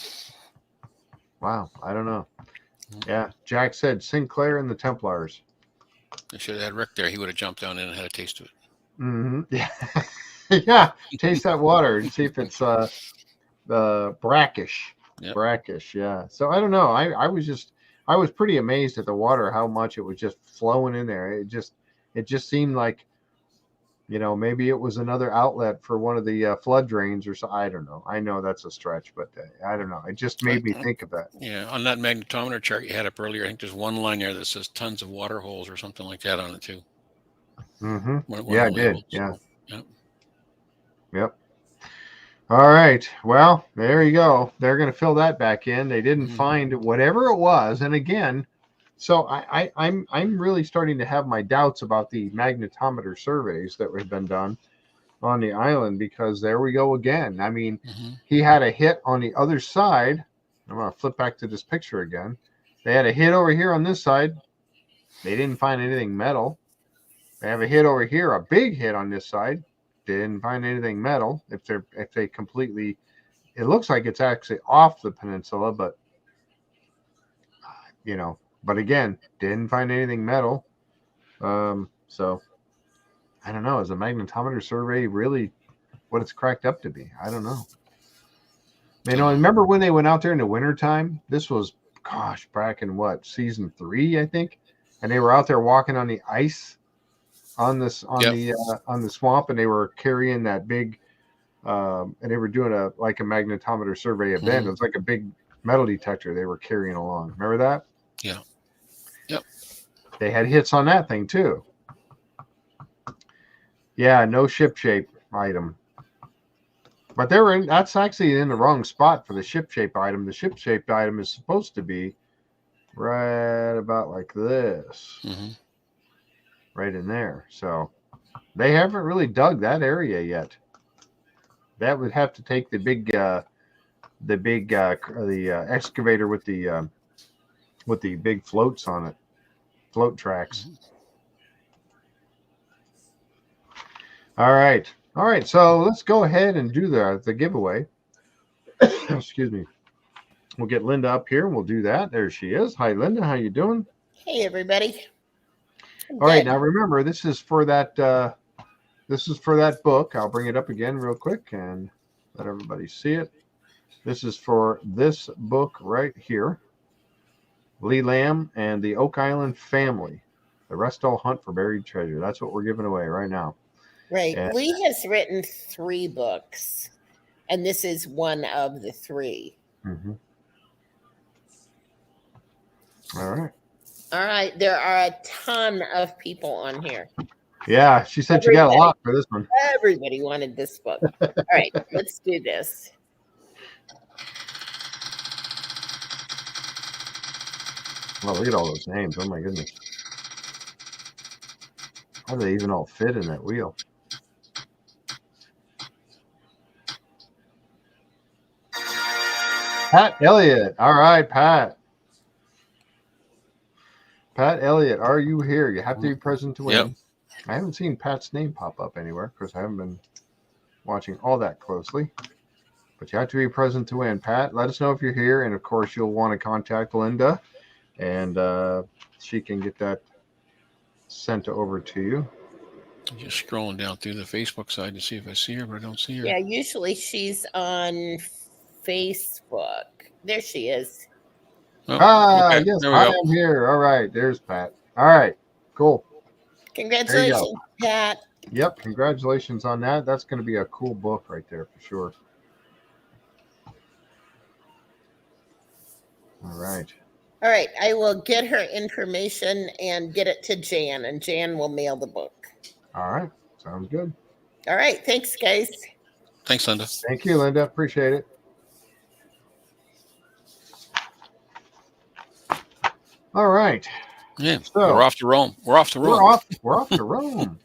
wow. I don't know. Mm. Yeah. Jack said Sinclair and the Templars. They should have had Rick there. He would have jumped down in and had a taste of it. Mm-hmm. Yeah. Yeah. Taste that water and see if it's brackish. Yep. Brackish. Yeah. So I don't know. I was pretty amazed at the water, how much it was just flowing in there. It just seemed like, you know, maybe it was another outlet for one of the flood drains or so. I don't know. I know that's a stretch, but I don't know. It just made me think of that. Yeah, on that magnetometer chart you had up earlier, I think there's one line there that says tons of water holes or something like that on it too. Mm-hmm. One Yeah, I of the did. labels. Yeah. Yep. Yep. All right. Well, there you go. They're going to fill that back in. They didn't Mhm. find whatever it was. And again, so I'm really starting to have my doubts about the magnetometer surveys that have been done on the island, because there we go again. I mean, Mhm. he had a hit on the other side. I'm going to flip back to this picture again. They had a hit over here on this side. They didn't find anything metal. They have a hit over here, a big hit on this side. They didn't find anything metal. If they completely, it looks like it's actually off the peninsula, but you know, but again, didn't find anything metal. So I don't know. Is a magnetometer survey really what it's cracked up to be? I don't know. You know, remember when they went out there in the wintertime? This was, gosh, back in what, season 3, I think, and they were out there walking on the ice on this on the swamp, and they were carrying that big, and they were doing a magnetometer survey event. Mhm. It was like a big metal detector they were carrying along. Remember that? Yeah. Yep. They had hits on that thing too. Yeah, no ship shape item. But they were in, that's actually in the wrong spot for the ship shape item. The ship shaped item is supposed to be right about like this, Mhm. right in there. So they haven't really dug that area yet. That would have to take the excavator with the big floats on it, float tracks. All right. All right. So let's go ahead and do the giveaway. Excuse me. We'll get Linda up here and we'll do that. There she is. Hi, Linda. How you doing? Hey, everybody. All right. Now remember, this is for that book. I'll bring it up again real quick and let everybody see it. This is for this book right here. Lee Lamb and the Oak Island Family. The Resto Hunt for Buried Treasure. That's what we're giving away right now. Right. And Lee has written 3 books, and this is one of the 3. mm-hmm. All right. All right. There are a ton of people on here. Yeah, she said she got a lot for this one. Everybody wanted this book. All right. Let's do this. Well, look at all those names. Oh, my goodness. How do they even all fit in that wheel? Pat Elliott. All right, Pat. Pat Elliott, are you here? You have to be present to win. Yep. I haven't seen Pat's name pop up anywhere because I haven't been watching all that closely. But you have to be present to win. Pat, let us know if you're here. And, of course, you'll want to contact Linda. And she can get that sent over to you. I'm just scrolling down through the Facebook side to see if I see her, but I don't see her. Yeah, usually she's on Facebook. There she is. Oh, okay. Yes, there we I go. am here. All right, there's Pat. All right, cool. Congratulations, Pat. Yep, congratulations on that. That's going to be a cool book right there for sure. All right. All right, I will get her information and get it to Jan, and Jan will mail the book. All right, sounds good. All right, thanks, guys. Thanks, Linda. Thank you, Linda. Appreciate it. All right. Yeah, So we're off to Rome. We're off to Rome. We're off to Rome.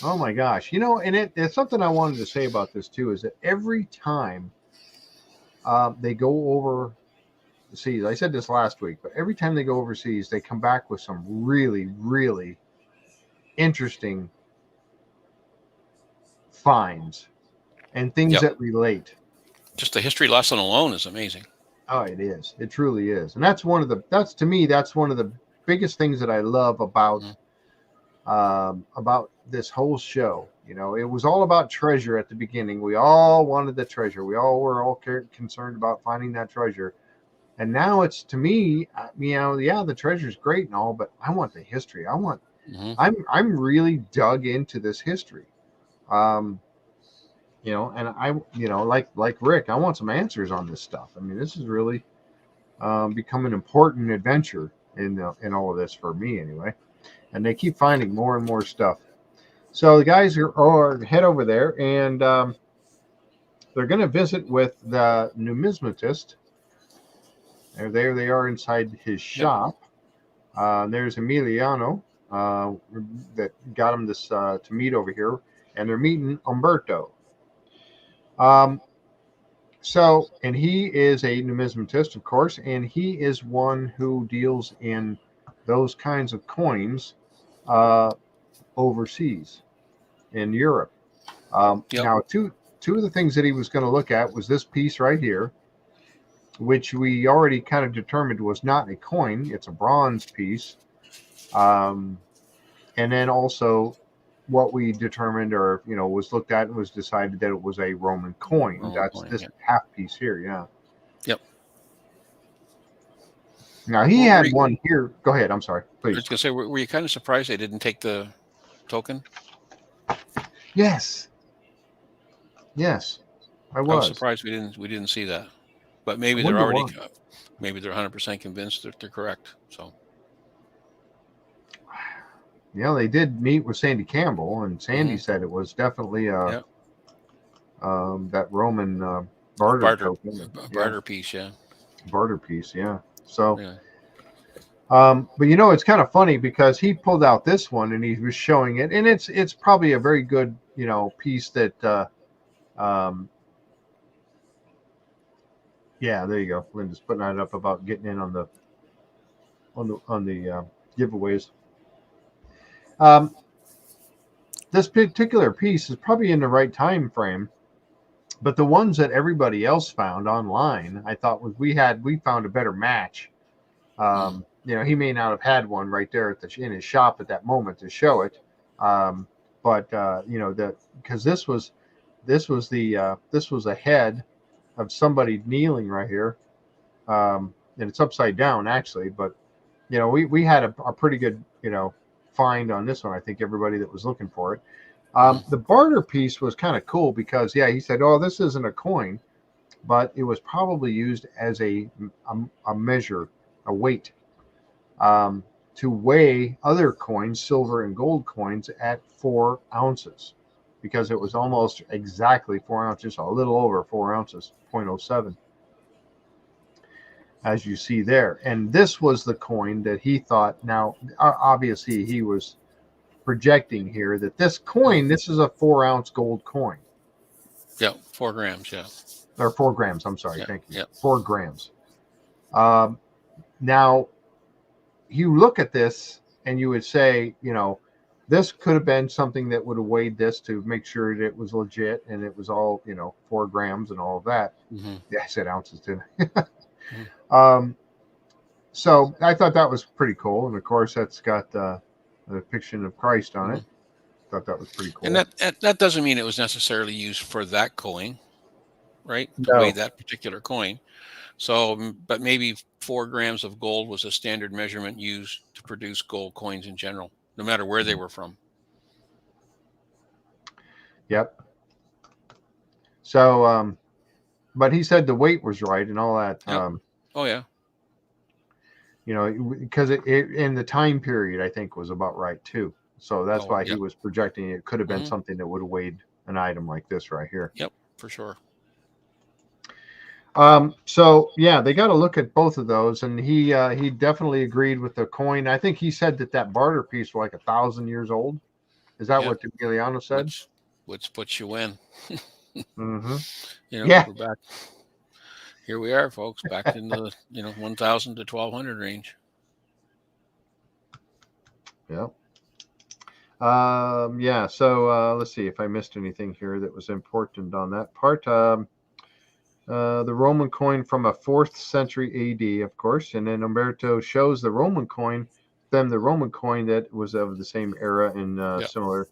Oh my gosh. You know, and it's something I wanted to say about this too, is that every time they go overseas. I said this last week, but every time they go overseas, they come back with some really, really interesting finds and things Yep. that relate. Just the history lesson alone is amazing. Oh, it is. It truly is. And that's one of the biggest things that I love about this whole show. You know, it was all about treasure at the beginning. We all wanted the treasure. We all were concerned about finding that treasure. And now it's, to me, yeah, the treasure's great and all, but I want the history. I'm really dug into this history. And like Rick, I want some answers on this stuff. I mean, this is really become an important adventure in all of this for me anyway. And they keep finding more and more stuff. So the guys are head over there, and they're going to visit with the numismatist. There they are inside his shop. There's Emiliano that got him this to meet over here, and they're meeting Umberto. And he is a numismatist, of course, and he is one who deals in those kinds of coins overseas in Europe. Now, two of the things that he was going to look at was this piece right here, which we already kind of determined was not a coin. It's a bronze piece. And then also what we determined was looked at and was decided that it was a Roman coin. That's this half piece here. Yeah. Yep. Now he had one here. Go ahead. I'm sorry. Please. I was going to say, were you kind of surprised they didn't take the token? Yes. I was surprised we didn't see that, but maybe they're 100% convinced that they're correct. So. Yeah, they did meet with Sandy Campbell, and Sandy said it was definitely that Roman barter token. Barter piece, yeah. Barter piece, yeah. So, but it's kind of funny because he pulled out this one and he was showing it, and it's probably a very good piece that. Yeah, there you go. Linda's putting that up about getting in on the giveaways. This particular piece is probably in the right time frame, but the ones that everybody else found online, I thought we found a better match. He may not have had one right there in his shop at that moment to show it, but because this was a head of somebody kneeling right here, and it's upside down actually, but we had a pretty good find on this one. I think everybody that was looking for it. The barter piece was kind of cool because he said, oh, this isn't a coin, but it was probably used as a measure, a weight, to weigh other coins, silver and gold coins, at 4 ounces, because it was almost exactly 4 ounces, a little over 4 ounces, 0.07. As you see there. And this was the coin that he thought. Now, obviously, he was projecting here that this is a 4 ounce gold coin. Yeah, 4 grams, yeah. Or 4 grams, I'm sorry, thank you. Yeah. 4 grams. Now, you look at this and you would say, this could have been something that would have weighed this to make sure that it was legit and it was all, 4 grams and all of that. Mm-hmm. Yeah, I said ounces, didn't I? So I thought that was pretty cool, and of course that's got the depiction of Christ on it. Thought that was pretty cool. And that doesn't mean it was necessarily used for that coin, right? To weigh that particular coin. So, but maybe 4 grams of gold was a standard measurement used to produce gold coins in general, no matter where they were from. Yep. So, but he said the weight was right and all that. Yep. Oh yeah. Because it in the time period, I think, was about right too. So that's why he was projecting it could have been something that would have weighed an item like this right here. Yep, for sure. So yeah, they got to look at both of those, and he definitely agreed with the coin. I think he said that barter piece was like 1,000 years old. Is that what Emiliano said? Which puts you in. Mm-hmm. We're back. here we are, folks, back in the 1,000 to 1,200 range. Yeah. Yeah. So let's see if I missed anything here that was important on that part. The Roman coin from a 4th century AD, of course, and then Umberto shows the Roman coin, then the Roman coin that was of the same era and similar.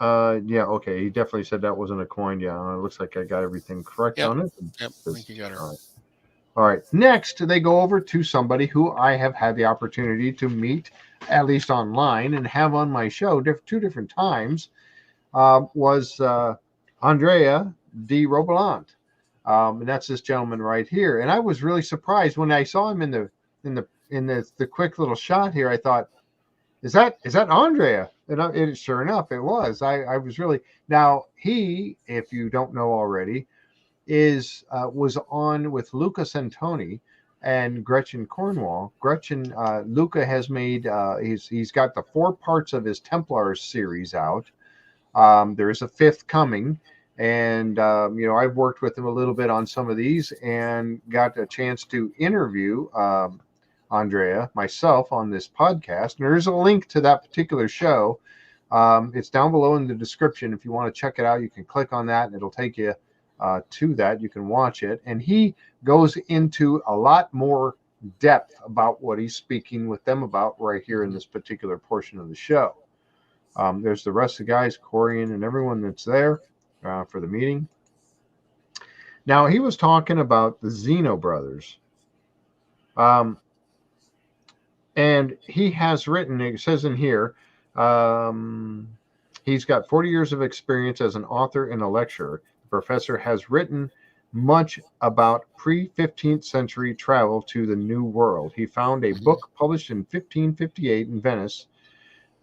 Yeah, okay. He definitely said that wasn't a coin. Yeah, it looks like I got everything correct on it. Yep, I think you got it. All right. Next, they go over to somebody who I have had the opportunity to meet, at least online, and have on my show 2 different times. Was Andrea Robilant, and that's this gentleman right here. And I was really surprised when I saw him in the quick little shot here. I thought, is that Andrea? And sure enough, it was. I was really, now he, if you don't know already, was on with Luca Santoni and Gretchen Cornwall. Luca has made he's got the 4 parts of his Templar series out. There is a 5th coming, and I've worked with him a little bit on some of these and got a chance to interview Andrea myself on this podcast. And there's a link to that particular show. It's down below in the description. If you want to check it out, you can click on that and it'll take you to that. You can watch it. And he goes into a lot more depth about what he's speaking with them about right here in this particular portion of the show. There's the rest of the guys, Corjan and everyone that's there for the meeting. Now, he was talking about the Zeno Brothers. And he has written, it says in here, he's got 40 years of experience as an author and a lecturer. The professor has written much about pre-15th century travel to the New World. He found a book published in 1558 in Venice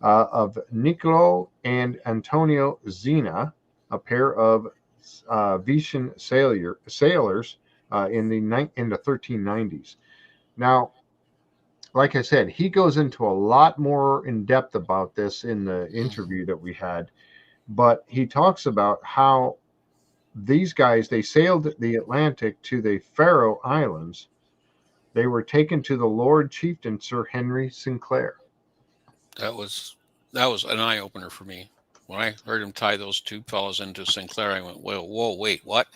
of Niccolo and Antonio Zena, a pair of Venetian sailors in the 1390s. Now, like I said, he goes into a lot more in depth about this in the interview that we had, but he talks about how these guys, they sailed the Atlantic to the Faroe Islands. They were taken to the Lord Chieftain Sir Henry Sinclair. That was an eye opener for me. When I heard him tie those 2 fellows into Sinclair, I went, whoa, wait, what?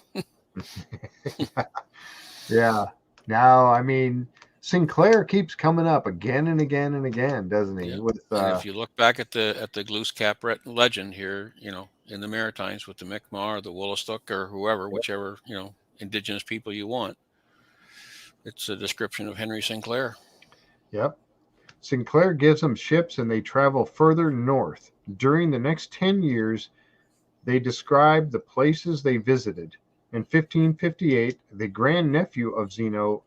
Yeah. Now, I mean, Sinclair keeps coming up again and again and again, doesn't he? Yeah. With and if you look back at the Glooscap legend here, in the Maritimes with the Mi'kmaq or the Woolastook or whoever, whichever indigenous people you want, it's a description of Henry Sinclair. Yep. Sinclair gives them ships and they travel further north. During the next 10 years, they describe the places they visited. In 1558, the grandnephew of Zeno,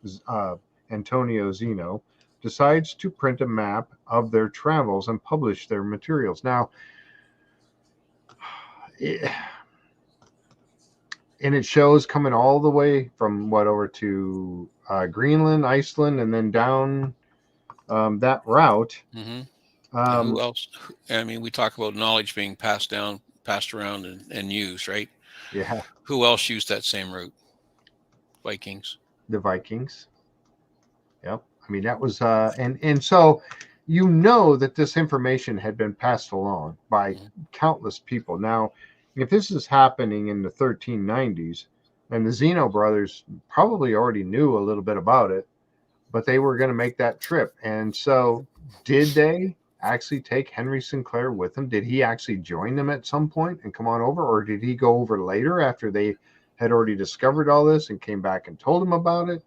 Antonio Zeno, decides to print a map of their travels and publish their materials. Now, and it shows coming all the way from over to Greenland, Iceland, and then down that route. Mm-hmm. Who else? I mean, we talk about knowledge being passed around and used, right? Yeah. Who else used that same route? Vikings. The Vikings. Yep. I mean, that was and so that this information had been passed along by countless people. Now, if this is happening in the 1390s, and the Zeno brothers probably already knew a little bit about it, but they were going to make that trip. And so did they actually take Henry Sinclair with them? Did he actually join them at some point and come on over? Or did he go over later after they had already discovered all this and came back and told them about it?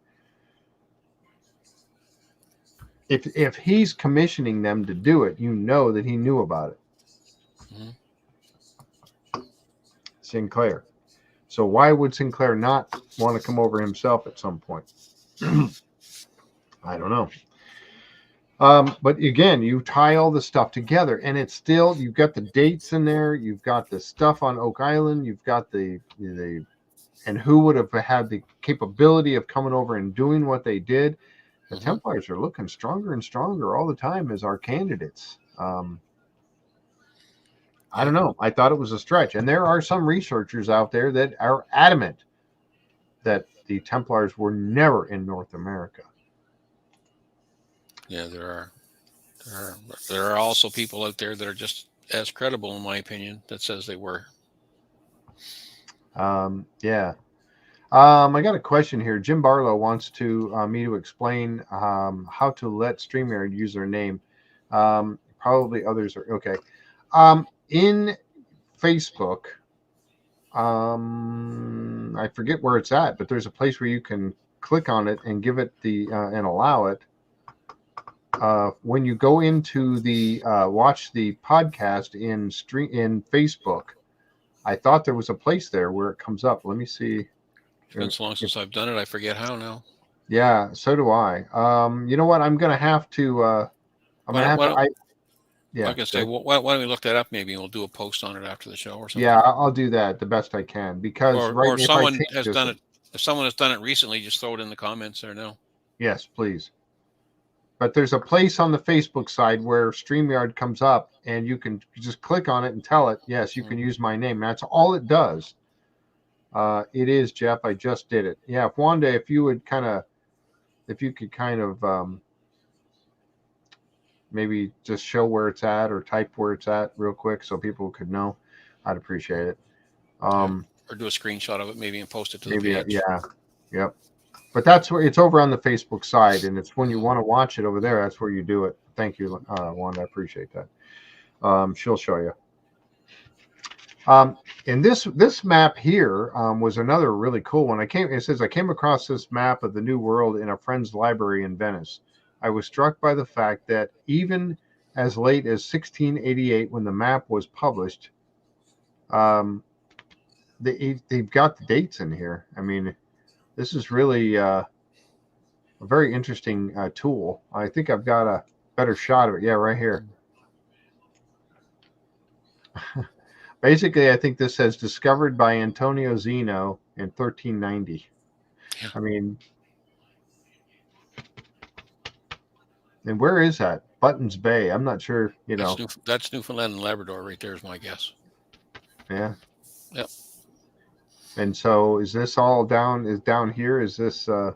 If he's commissioning them to do it, that he knew about it. Mm-hmm. Sinclair. So why would Sinclair not want to come over himself at some point? I don't know. But again, you tie all the stuff together, and it's still, you've got the dates in there, you've got the stuff on Oak Island, you've got the and who would have had the capability of coming over and doing what they did. The Templars are looking stronger and stronger all the time as our candidates. I don't know. I thought it was a stretch. And there are some researchers out there that are adamant that the Templars were never in North America. Yeah, there are also people out there that are just as credible, in my opinion, that says they were. Yeah. I got a question here. Jim Barlow wants me to explain how to let StreamYard use their name. Probably others are okay. In Facebook, I forget where it's at, but there's a place where you can click on it and give it and allow it. When you go into the watch the podcast in Facebook, I thought there was a place there where it comes up. Let me see. It's been so long since I've done it, I forget how now. Yeah, so do I. You know what? I'm gonna have to. Yeah. Like I say, why don't we look that up? Maybe and we'll do a post on it after the show or something. Yeah, I'll do that the best I can because or someone has done it. If someone has done it recently, just throw it in the comments there now. Yes, please. But there's a place on the Facebook side where StreamYard comes up, and you can just click on it and tell it, yes, you can use my name. That's all it does. It is, Jeff. I just did it. Yeah, Wanda, if you could kind of maybe just show where it's at or type where it's at real quick so people could know, I'd appreciate it. Or do a screenshot of it maybe and post it to the page. Yeah. Yep. But that's where it's over on the Facebook side, and it's when you want to watch it over there, that's where you do it. Thank you, Wanda. I appreciate that. She'll show you. And this map here was another really cool one. It says I came across this map of the New World in a friend's library in Venice. I was struck by the fact that even as late as 1688, when the map was published, they've got the dates in here. I mean, this is really a very interesting tool. I think I've got a better shot of it. Yeah, right here. Basically, I think this says discovered by Antonio Zeno in 1390. Yeah. I mean, and where is that? Buttons Bay. I'm not sure, That's Newfoundland and Labrador right there is my guess. Yeah. Yep. And so is this all down here? Is this that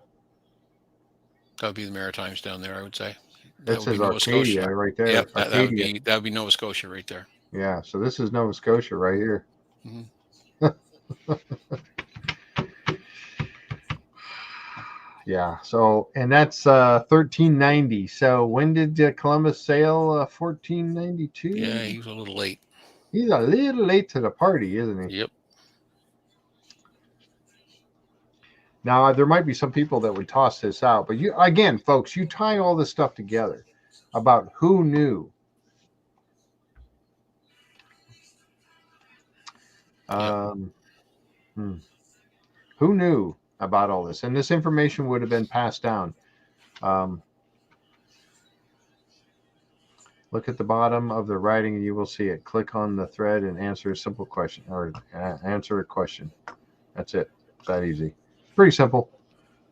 would be the Maritimes down there, I would say. That says Arcadia right there. Yep, that would be Nova Scotia right there. Yeah, so this is Nova Scotia right here. Mm-hmm. Yeah, so, and that's 1390. So when did Columbus sail? 1492? Yeah, he was a little late. He's a little late to the party, isn't he? Yep. Now, there might be some people that would toss this out, but again, folks, you tie all this stuff together about who knew. Who knew about all this? And this information would have been passed down. Look at the bottom of the writing and you will see it. Click on the thread and answer a simple question or answer a question. That's it. It's that easy. Pretty simple.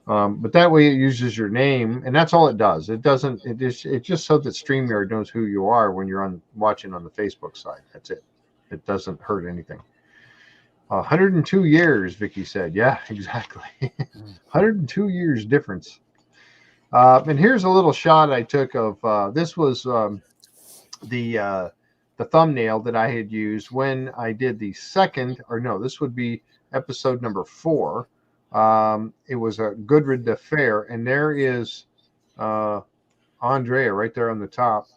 But that way it uses your name, and that's all it does. It doesn't. It's just so that StreamYard knows who you are when you're watching on the Facebook side. That's it. It doesn't hurt anything. 102 years, Vicky said. Yeah, exactly. 102 years difference. And here's a little shot I took of this was the thumbnail that I had used when I did the second, or no, this would be episode number 4. It was a Goodrid affair, and there is Andrea right there on the top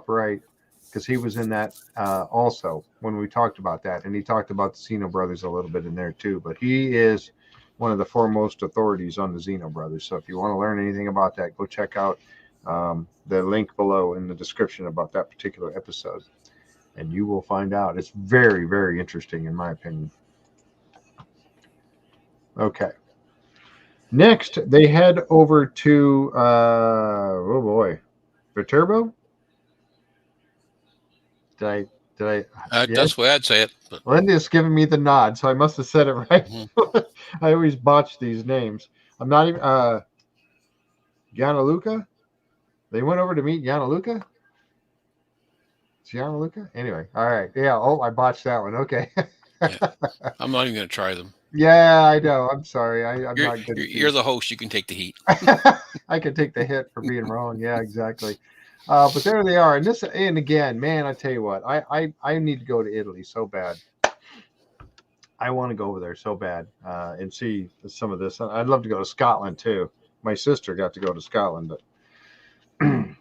right, because he was in that also when we talked about that, and he talked about the Zeno Brothers a little bit in there too. But he is one of the foremost authorities on the Zeno Brothers. So if you want to learn anything about that, go check out the link below in the description about that particular episode, and you will find out. It's very, very interesting in my opinion. Okay. Next, they head over to oh boy, Viterbo. Did I? Yes? That's the way I'd say it. But... Linda's giving me the nod, so I must have said it right. Mm-hmm. I always botch these names. I'm not even Gianluca. They went over to meet Gianluca. Gianluca. Anyway, all right. Yeah. Oh, I botched that one. Okay. Yeah. I'm not even going to try them. Yeah, I know. I'm sorry. I'm You're, not good at you're these. the host. You can take the heat. I can take the hit for being wrong. Yeah, exactly. But there they are. And again, man, I tell you what, I need to go to Italy so bad. I want to go over there so bad and see some of this. I'd love to go to Scotland too. My sister got to go to Scotland, but I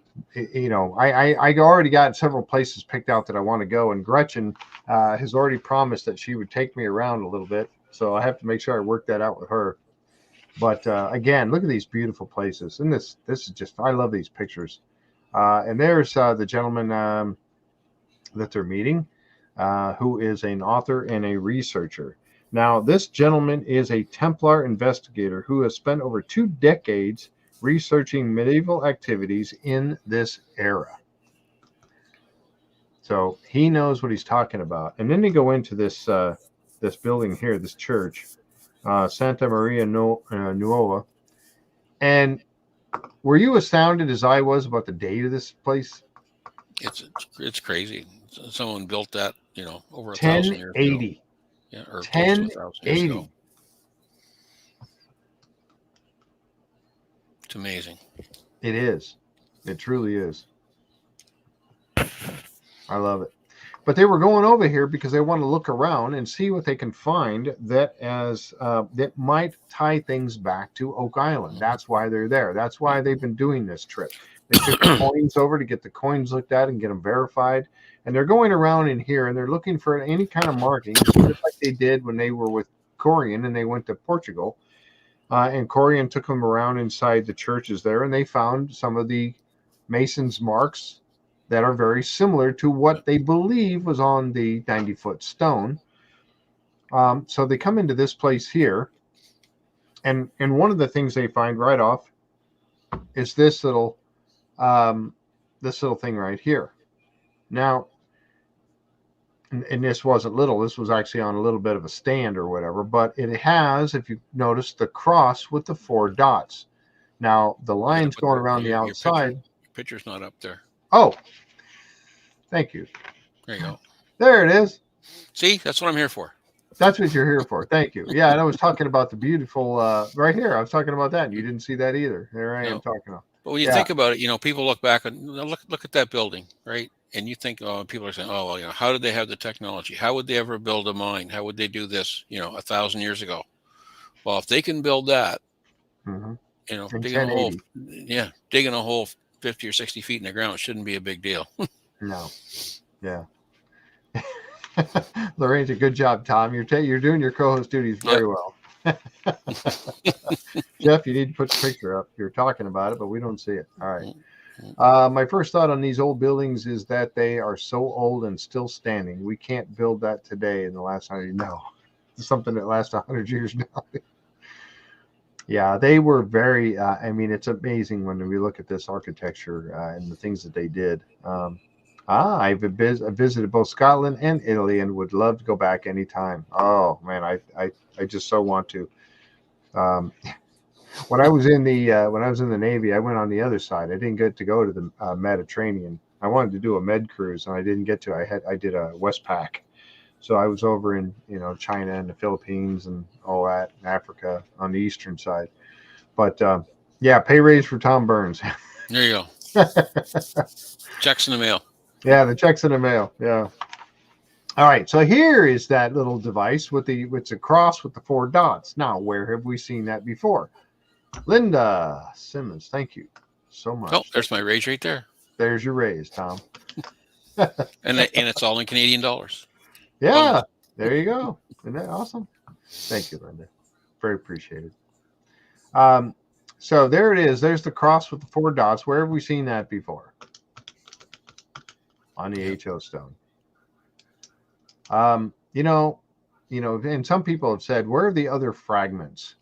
already got several places picked out that I want to go, and Gretchen has already promised that she would take me around a little bit. So I have to make sure I work that out with her. But again, look at these beautiful places, and this is just, I love these pictures. And there's the gentleman that they're meeting, who is an author and a researcher. Now, this gentleman is a Templar investigator who has spent over 2 decades researching medieval activities in this era. So he knows what he's talking about. And then they go into this this building here, this church, Santa Maria Nuova. And were you astounded as I was about the date of this place? It's crazy. Someone built that, over 1,000 years ago. 1080. Yeah, or close to 1,000 years ago. 1080. It's amazing. It is. It truly is. I love it. But they were going over here because they want to look around and see what they can find that that might tie things back to Oak Island. That's why they're there. That's why they've been doing this trip. They took the coins over to get the coins looked at and get them verified. And they're going around in here and they're looking for any kind of markings, just like they did when they were with Corjan and they went to Portugal. And Corjan took them around inside the churches there, and they found some of the masons' marks that are very similar to what they believe was on the 90-foot stone. So they come into this place here, and one of the things they find right off is this little thing right here. Now, and this wasn't little. This was actually on a little bit of a stand or whatever, but it has, if you notice, the cross with the 4 dots. Now, the lines going around the outside. Your picture's not up there. Oh, thank you. There you go. There it is. See, that's what I'm here for. That's what you're here for. Thank you. Yeah, and I was talking about the beautiful right here. I was talking about that, and you didn't see that either. There I am talking about. But when you think about it, people look back and look at that building, right? And you think, people are saying, oh, well, how did they have the technology? How would they ever build a mine? How would they do this, 1,000 years ago? Well, if they can build that, digging a hole 50 or 60 feet in the ground shouldn't be a big deal. No. Yeah. Lorraine's a good job, Tom. You're doing your co-host duties very well. Jeff, you need to put the picture up. You're talking about it, but we don't see it. All right. My first thought on these old buildings is that they are so old and still standing. We can't build that today in the last 100. No, it's something that lasts 100 years now. Yeah, they were very. It's amazing when we look at this architecture and the things that they did. I've visited both Scotland and Italy and would love to go back anytime. Oh man, I just so want to. When I was in the Navy, I went on the other side. I didn't get to go to the Mediterranean. I wanted to do a med cruise, and I didn't get to. I did a Westpac, so I was over in China and the Philippines and all that, and Africa on the eastern side. But pay raise for Tom Burns. There you go. Checks in the mail. Yeah, the checks in the mail. Yeah. All right. So here is that little device it's a cross with the 4 dots. Now, where have we seen that before? Linda Simmons, thank you so much. Oh, there's my raise right there. There's your raise, Tom. and it's all in Canadian dollars. Yeah, there you go. Isn't that awesome? Thank you, Linda. Very appreciated. So there it is. There's the cross with the 4 dots. Where have we seen that before? On the HO stone. And some people have said, where are the other fragments?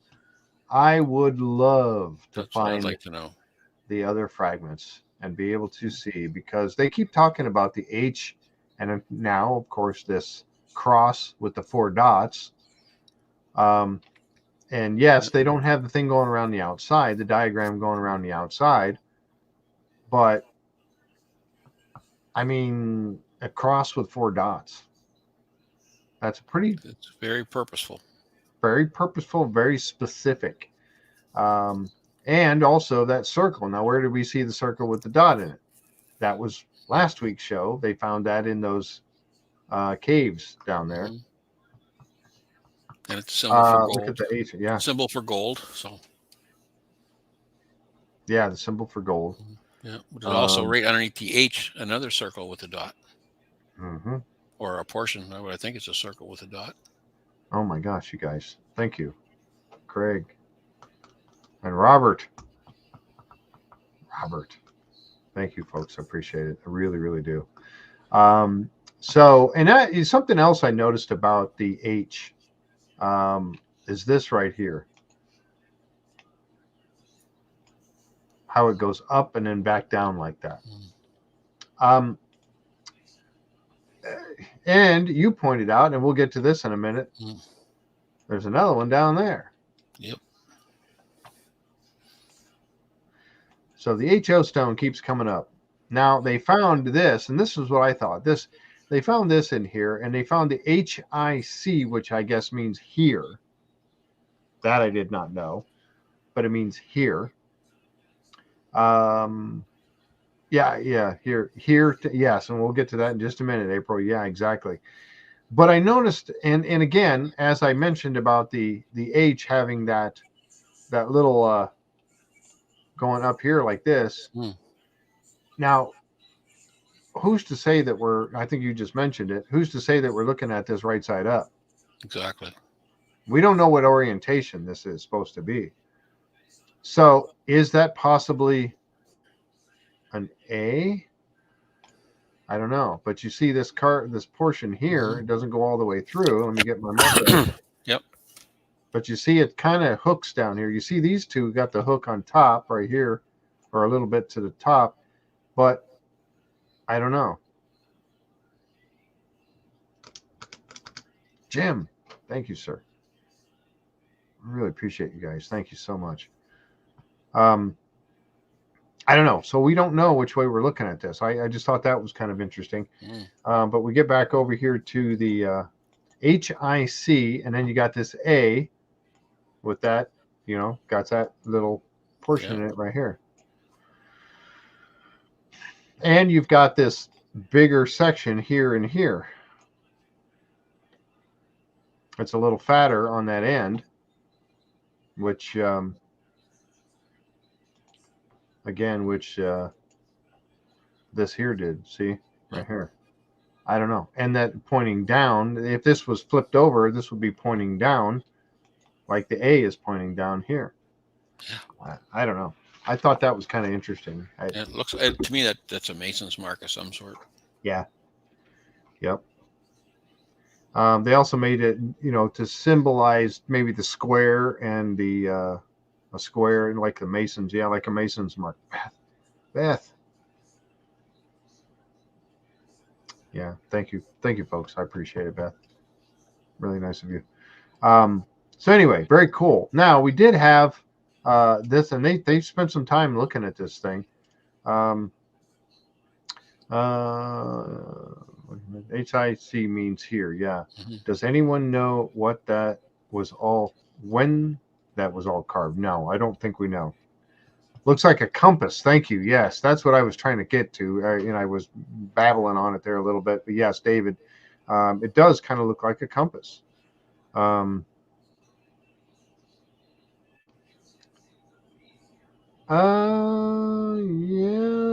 I would love to find I'd like to know the other fragments and be able to see, because they keep talking about the H and now, of course, this cross with the 4 dots. And yes, they don't have the thing going around the outside, the diagram going around the outside, but a cross with 4 dots. It's very purposeful. very purposeful, very specific. And also that circle. Now, where did we see the circle with the dot in it? That was last week's show. They found that in those caves down there. Mhm. And it's a symbol for gold. Look at the H. Yeah. Symbol for gold. So yeah, the symbol for gold. yeah. But also right underneath the H, another circle with a dot. Mm-hmm. Or a portion. I think it's a circle with a dot. Oh my gosh, you guys. Thank you. Craig. And Robert. Thank you, folks. I appreciate it. I really, really do. So, and that is something else I noticed about the H, is this right here. How it goes up and then back down like that. And you pointed out, and we'll get to this in a minute, there's another one down there. Yep. So the HO stone keeps coming up. Now they found this, and this is what I thought. They found this in here, and they found the HIC, which I guess means here. That I did not know, but it means here. Here. Yes, and we'll get to that in just a minute, April. Yeah, exactly. But I noticed, and again, as I mentioned about the H having that little going up here like this. Now, who's to say that I think you just mentioned it, who's to say that we're looking at this right side up? Exactly. We don't know what orientation this is supposed to be. So is that possibly an A? I don't know. But you see this portion here, it doesn't go all the way through. Let me get my marker. Yep. But you see it kind of hooks down here. You see these two got the hook on top right here, or a little bit to the top. But I don't know. Jim, thank you, sir. I really appreciate you guys. Thank you so much. I don't know. So we don't know which way we're looking at this. I just thought that was kind of interesting. But we get back over here to the HIC, and then you got this A with that, got that little portion in it right here. And you've got this bigger section here and here. It's a little fatter on that end, which this here did, see right here. I don't know. And that pointing down, if this was flipped over, this would be pointing down like the A is pointing down here. I don't know. I thought that was kind of interesting. It looks to me that's a mason's mark of some sort. Yeah. Yep. They also made it, to symbolize maybe the square and a square, and like the masons. Yeah, like a mason's mark. Beth. Yeah, thank you, folks. I appreciate it, Beth. Really nice of you. So anyway, very cool. Now we did have this, and they spent some time looking at this thing. HIC means here. Yeah. Does anyone know what that was when that was all carved? No, I don't think we know. Looks like a compass. Thank you. Yes, that's what I was trying to get to. I was babbling on it there a little bit, but yes, David, it does kind of look like a compass. Yeah,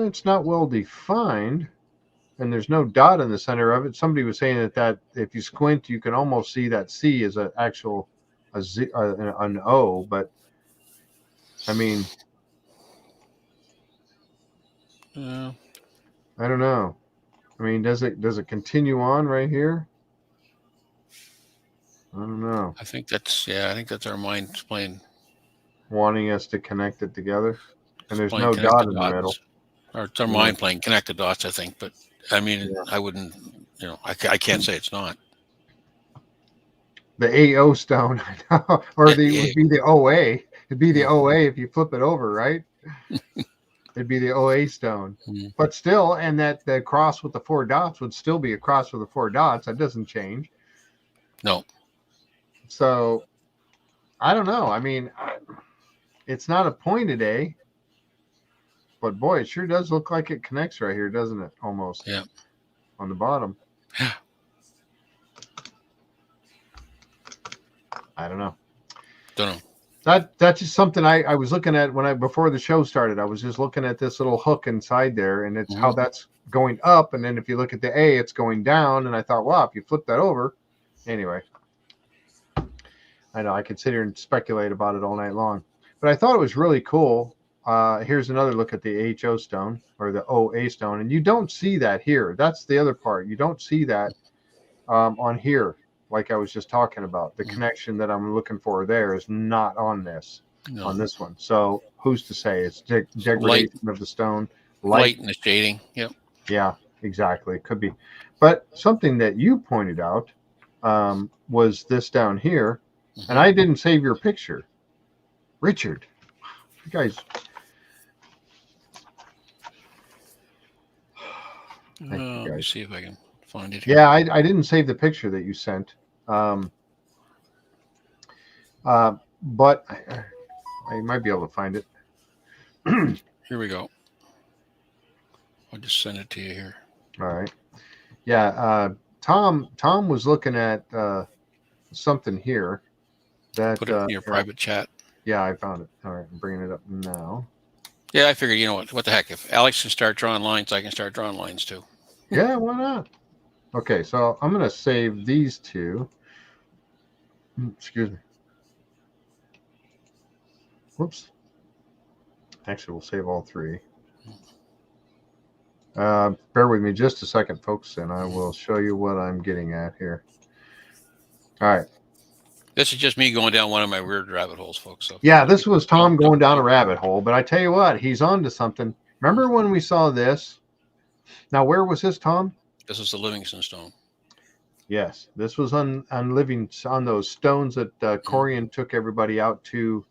it's not well defined, and there's no dot in the center of it. Somebody was saying that if you squint, you can almost see that C is an O, but I mean, I don't know. I mean, does it continue on right here? I don't know. I think that's our mind playing, wanting us to connect it together, and there's no dot in the middle. Or it's our mind playing connect the dots, I think. But I mean, I wouldn't, I can't say it's not. The AO stone, or would be the OA. It'd be the OA if you flip it over, right? It'd be the OA stone. But still, and that the cross with the 4 dots would still be a cross with the 4 dots. That doesn't change. No. So I don't know. I mean, it's not a pointed A, but boy, it sure does look like it connects right here, doesn't it? Almost. Yeah. On the bottom. Yeah. I don't know. Don't know. That's just something I was looking at before the show started. I was just looking at this little hook inside there, and it's how that's going up. And then if you look at the A, it's going down. And I thought, wow, if you flip that over, anyway. I know I could sit here and speculate about it all night long, but I thought it was really cool. Here's another look at the HO stone or the OA stone, and you don't see that here. That's the other part. You don't see that on here. Like I was just talking about, the connection that I'm looking for there is not on this, on this one. So who's to say? It's degradation of the stone, light and the shading. Yep. Yeah, exactly. It could be. But something that you pointed out was this down here, and I didn't save your picture, Richard. You guys. Let me see if I can find it here. Yeah, I didn't save the picture that you sent. But I might be able to find it. Here we go. I'll just send it to you here. All right. Yeah. Tom was looking at something here that put it in your private chat. Yeah, I found it. All right, I'm bringing it up now. Yeah, I figured, you know what the heck? If Alex can start drawing lines, I can start drawing lines too. Yeah, why not? Okay, so I'm going to save these two. Excuse me. Whoops. Actually, we'll save all three. Bear with me just a second, folks, and I will show you what I'm getting at here. All right. This is just me going down one of my weird rabbit holes, folks. So yeah, this was Tom going down a rabbit hole, but I tell you what, he's on to something. Remember when we saw this? Now, where was this, Tom? This is the Livingston stone. Yes, this was on those stones that Corjan took everybody out to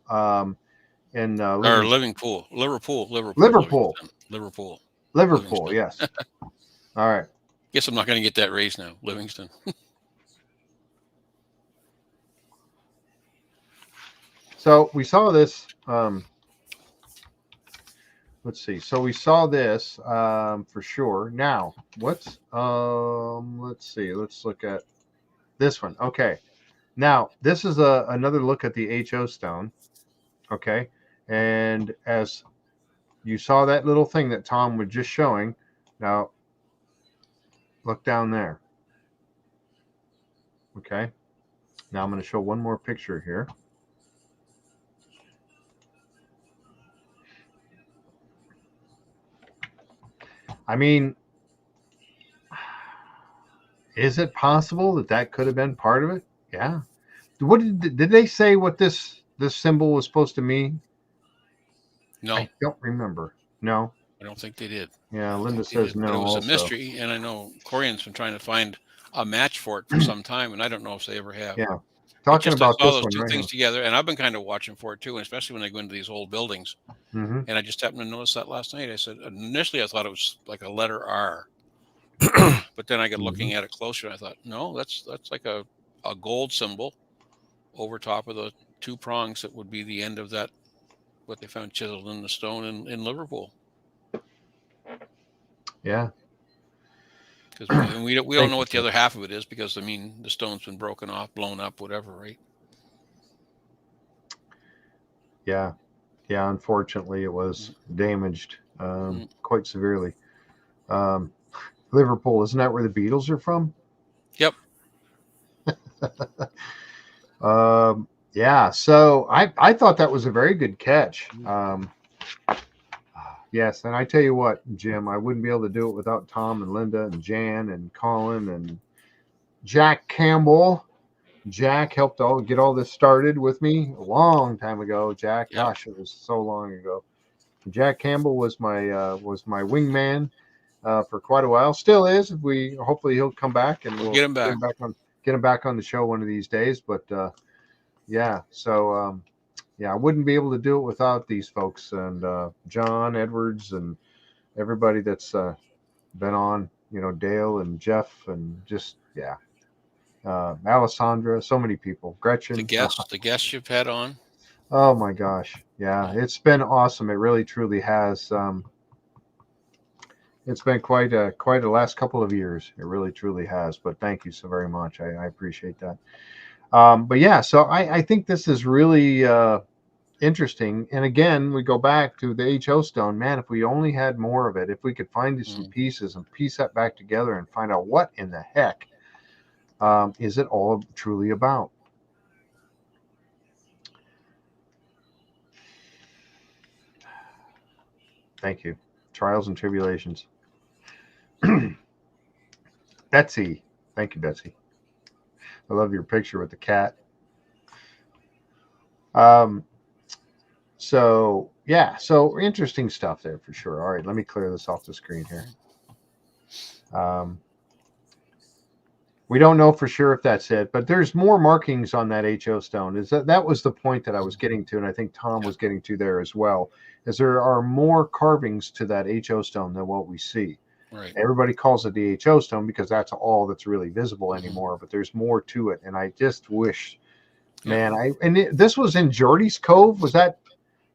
in Liverpool. Yes. All right. Guess I'm not going to get that raised now. Livingston. So we saw this. Let's see. So we saw this for sure. Now, what's let's see. Let's look at this one. Okay. Now, this is another look at the HO stone. Okay. And as you saw that little thing that Tom was just showing, now look down there. Okay. Now I'm going to show one more picture here. I mean, is it possible that could have been part of it? Yeah. What did they say what this symbol was supposed to mean? No. I don't remember. No. I don't think they did. Yeah, Linda says no. But it was also a mystery, and I know Corjan's been trying to find a match for it for some time, and I don't know if they ever have. Yeah. Talking about I saw this those two right things now. together, and I've been kind of watching for it too, and especially when I go into these old buildings. Mm-hmm. And I just happened to notice that last night. I said initially I thought it was like a letter R, but then I got looking at it closer, and I thought, no, that's like a gold symbol over top of the two prongs that would be the end of that, what they found chiseled in the stone in Liverpool. Yeah. Because we don't know what the other half of it is, because I mean the stone's been broken off, blown up, whatever, right? Yeah. Yeah, unfortunately, it was damaged quite severely. Liverpool, isn't that where the Beatles are from? Yep. Yeah, so I thought that was a very good catch. Yes, and I tell you what, Jim, I wouldn't be able to do it without Tom and Linda and Jan and Colin and Jack Campbell. Jack helped get all this started with me a long time ago. Jack, gosh, it was so long ago. Jack Campbell was my wingman for quite a while. Still is. Hopefully he'll come back and we'll get him back on the show one of these days. But yeah, so yeah, I wouldn't be able to do it without these folks and John Edwards and everybody that's been on. You know, Dale and Jeff and just Alessandra, so many people. Gretchen. The guests you've had on. Oh my gosh. Yeah, it's been awesome. It really truly has. It's been quite a last couple of years. It really truly has. But thank you so very much. I appreciate that. But yeah, so I think this is really interesting. And again, we go back to the HO stone. Man, if we only had more of it, if we could find some pieces and piece that back together and find out what in the heck is it all truly about. Thank you. Trials and tribulations. Betsy. Thank you, Betsy. I love your picture with the cat. So yeah, so interesting stuff there for sure. All right, let me clear this off the screen here. We don't know for sure if that's it, but there's more markings on that HO stone. Is that was the point that I was getting to, and I think Tom was getting to there as well. Is there are more carvings to that HO stone than what we see. Right. Everybody calls it the HO stone because that's all that's really visible anymore, but there's more to it, and I just wish, man, this was in Geordie's Cove. Was that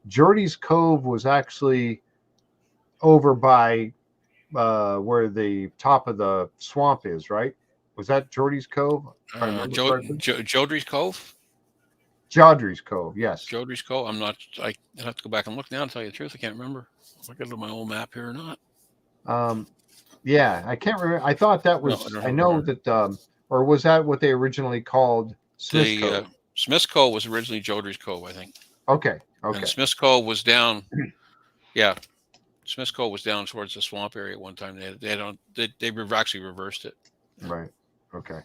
Geordie's Cove was actually over by where the top of the swamp is, right? Was that Geordie's Cove? Jodrie's Cove? Jodrie's Cove, yes. Jodrie's Cove. I'm not. I have to go back and look now to tell you the truth. I can't remember if I got it on my old map here or not. Yeah, I can't remember. I thought that was. No, I know that. Or was that what they originally called Smith's Cove? Smith's Cove was originally Jodrie's Cove, I think. Okay. Okay. And Smith's Cove was down. Yeah, Smith's Cove was down towards the swamp area at one time. They actually reversed it. Right. Okay.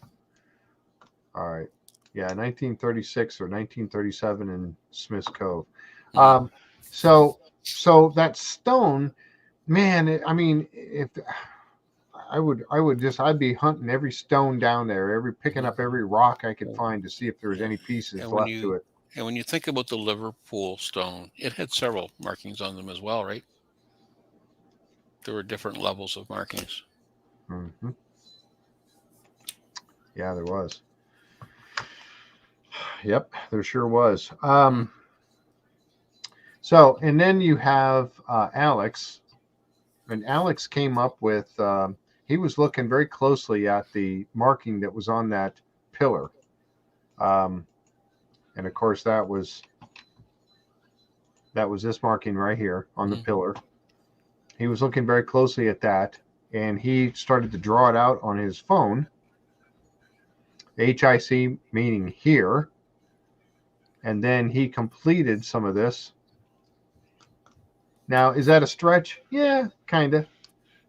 All right. Yeah, 1936 or 1937 in Smith's Cove. So that stone, man. I mean, if I'd be hunting every stone down there, picking up every rock I could find to see if there was any pieces left to it. And when you think about the Liverpool stone, it had several markings on them as well, right? There were different levels of markings. Mm-hmm. Yeah, there was. Yep, there sure was. So, and then you have Alex, and Alex came up with, he was looking very closely at the marking that was on that pillar. And of course, that was this marking right here on the pillar. He was looking very closely at that, and he started to draw it out on his phone. HIC meaning here. And then he completed some of this. Now, is that a stretch? Yeah, kind of.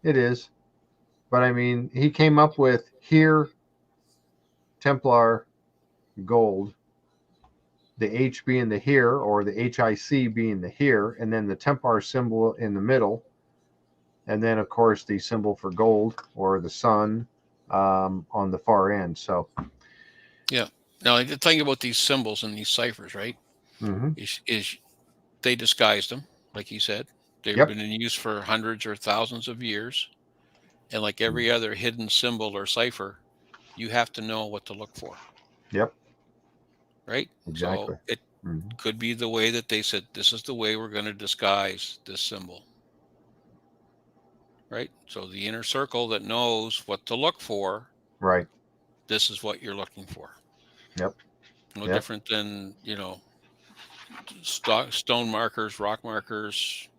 It is. But I mean, he came up with here, Templar, gold, the H being the here, or the HIC being the here, and then the Templar symbol in the middle. And then, of course, the symbol for gold, or the sun, on the far end. So, yeah. Now, the thing about these symbols and these ciphers, right, is they disguised them, like you said. They've been in use for hundreds or thousands of years. And like every other hidden symbol or cipher, you have to know what to look for. Yep. Right? Exactly. So it could be the way that they said, this is the way we're going to disguise this symbol. Right? So the inner circle that knows what to look for. Right. This is what you're looking for. Yep. No different than, stone markers, rock markers,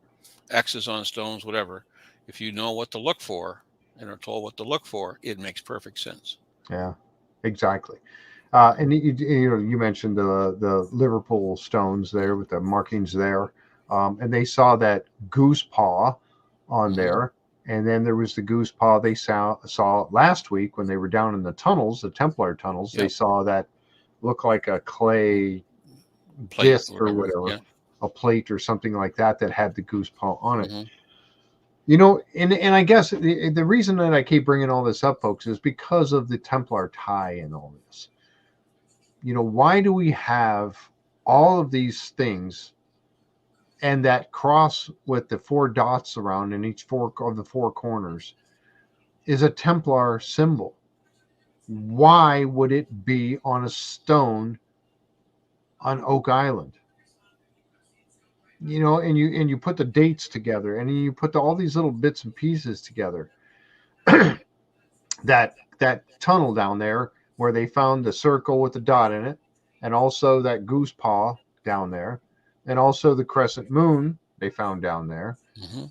X's on stones, whatever. If you know what to look for and are told what to look for, it makes perfect sense. Yeah, exactly. And you mentioned the Liverpool stones there with the markings there, and they saw that goose paw on there, and then there was the goose paw they saw last week when they were down in the tunnels, the Templar tunnels. They saw that look like a clay disc or whatever, a plate or something like that had the goose paw on it. And I guess the reason that I keep bringing all this up, folks, is because of the Templar tie and all this. Why do we have all of these things and that cross with the 4 dots around in each 4 of the 4 corners is a Templar symbol? why would it be on a stone on Oak Island? You know, and you put the dates together, and you put all these little bits and pieces together. that tunnel down there where they found the circle with the dot in it, and also that goose paw down there, and also the crescent moon they found down there. Mm-hmm.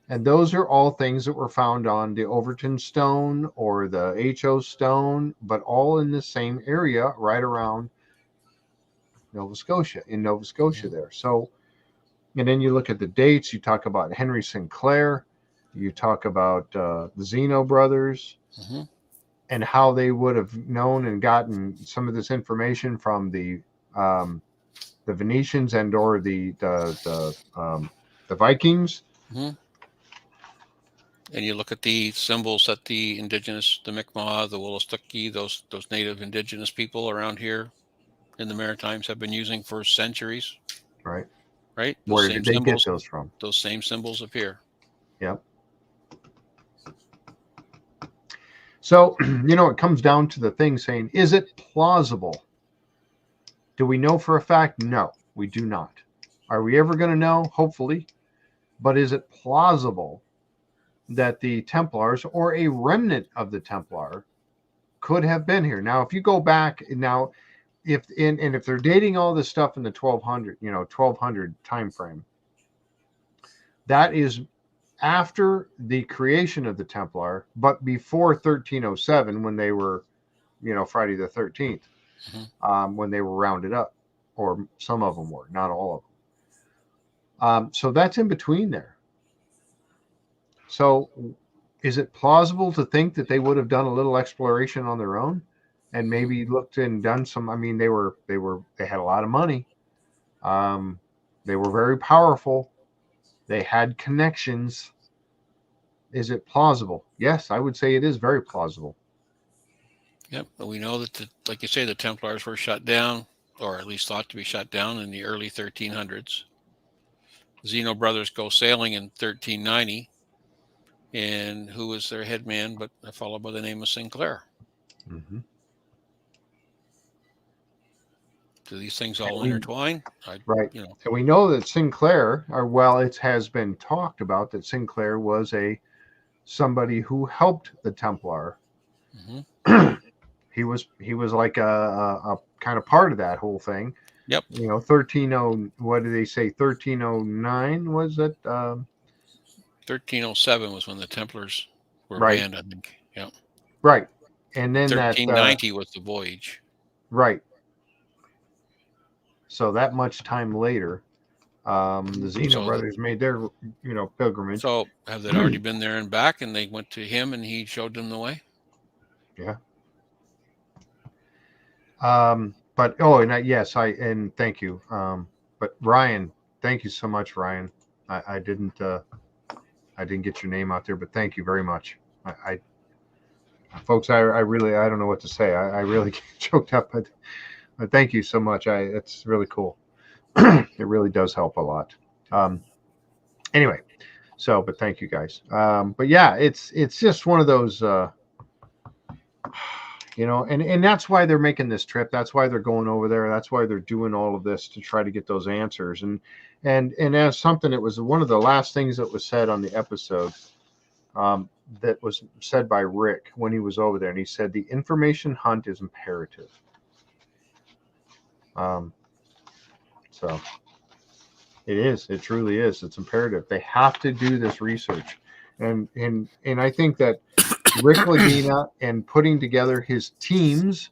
And those are all things that were found on the Overton stone or the HO stone, but all in the same area right around Nova Scotia, there. So, and then you look at the dates, you talk about Henry Sinclair, you talk about the Zeno Brothers, Mm-hmm. and how they would have known and gotten some of this information from the Venetians and or the Vikings. Mm-hmm. And you look at the symbols that the indigenous, the Mi'kmaq, the Wolastoqey, those native indigenous people around here in the Maritimes have been using for centuries. Right. Right. Where did they get those from? Those same symbols appear. Yep. So, you know, it comes down to the thing saying, is it plausible? Do we know for a fact? No, we do not. Are we ever going to know? Hopefully. But is it plausible that the Templars or a remnant of the Templar could have been here? Now, if you go back now, if they're dating all this stuff in the 1200 time frame, that is after the creation of the Templar, but before 1307, when they were, Friday the 13th, when they were rounded up, or some of them were, not all of them. So that's in between there. So is it plausible to think that they would have done a little exploration on their own and maybe looked and done some? I mean, they had a lot of money. They were very powerful. They had connections. Is it plausible? Yes, I would say it is very plausible. Yep, but we know that, like you say, the Templars were shut down, or at least thought to be shut down in the early 1300s. Zeno Brothers go sailing in 1390, and who was their head man but a fellow by the name of Sinclair? Mm-hmm. Do these things all intertwine? Right. And we know that Sinclair, it has been talked about that Sinclair was somebody who helped the Templar. Mm-hmm. He was like a kind of part of that whole thing. Yep. 1309 was it? 1307 was when the Templars were right. banned, I think. Yeah. Right. And then 1390 was the voyage. Right. So that much time later, the Zeno Brothers made their, pilgrimage. So have they already been there and back, and they went to him and he showed them the way? Yeah. Yes, thank you. But Ryan, thank you so much, Ryan. I didn't get your name out there, but thank you very much. Folks, I really, I don't know what to say. I really get choked up, but thank you so much. It's really cool. It really does help a lot. Anyway, but thank you guys. But yeah, it's just one of those, and that's why they're making this trip. That's why they're going over there. That's why they're doing all of this, to try to get those answers. And as something, it was one of the last things that was said on the episode, that was said by Rick when he was over there. And he said, the information hunt is imperative. So it is, it truly is. It's imperative. They have to do this research. And I think that Rick Lagina and putting together his teams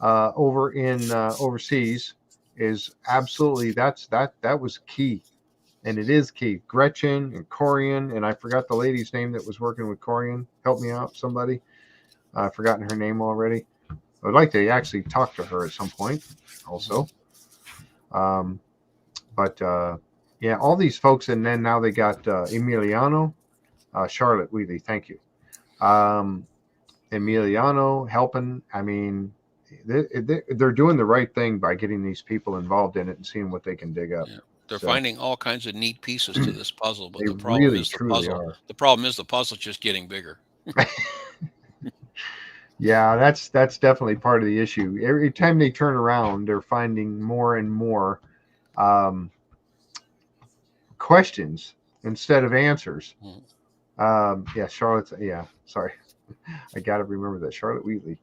over in overseas is absolutely, that was key. And it is key. Gretchen and Corjan, and I forgot the lady's name that was working with Corjan. Help me out, somebody. I've forgotten her name already. I'd like to actually talk to her at some point also. Yeah, all these folks, and then now they got Emiliano, Charlotte Wheatley, thank you. Emiliano helping. I mean, they're doing the right thing by getting these people involved in it and seeing what they can dig up. Yeah. They're finding all kinds of neat pieces to this puzzle, but They the problem really, is the truly puzzle. are. The problem is the puzzle's just getting bigger. Yes, Yeah, that's definitely part of the issue. Every time they turn around, they're finding more and more questions instead of answers. Yeah, Charlotte's. Yeah, sorry, I got to remember that Charlotte Wheatley.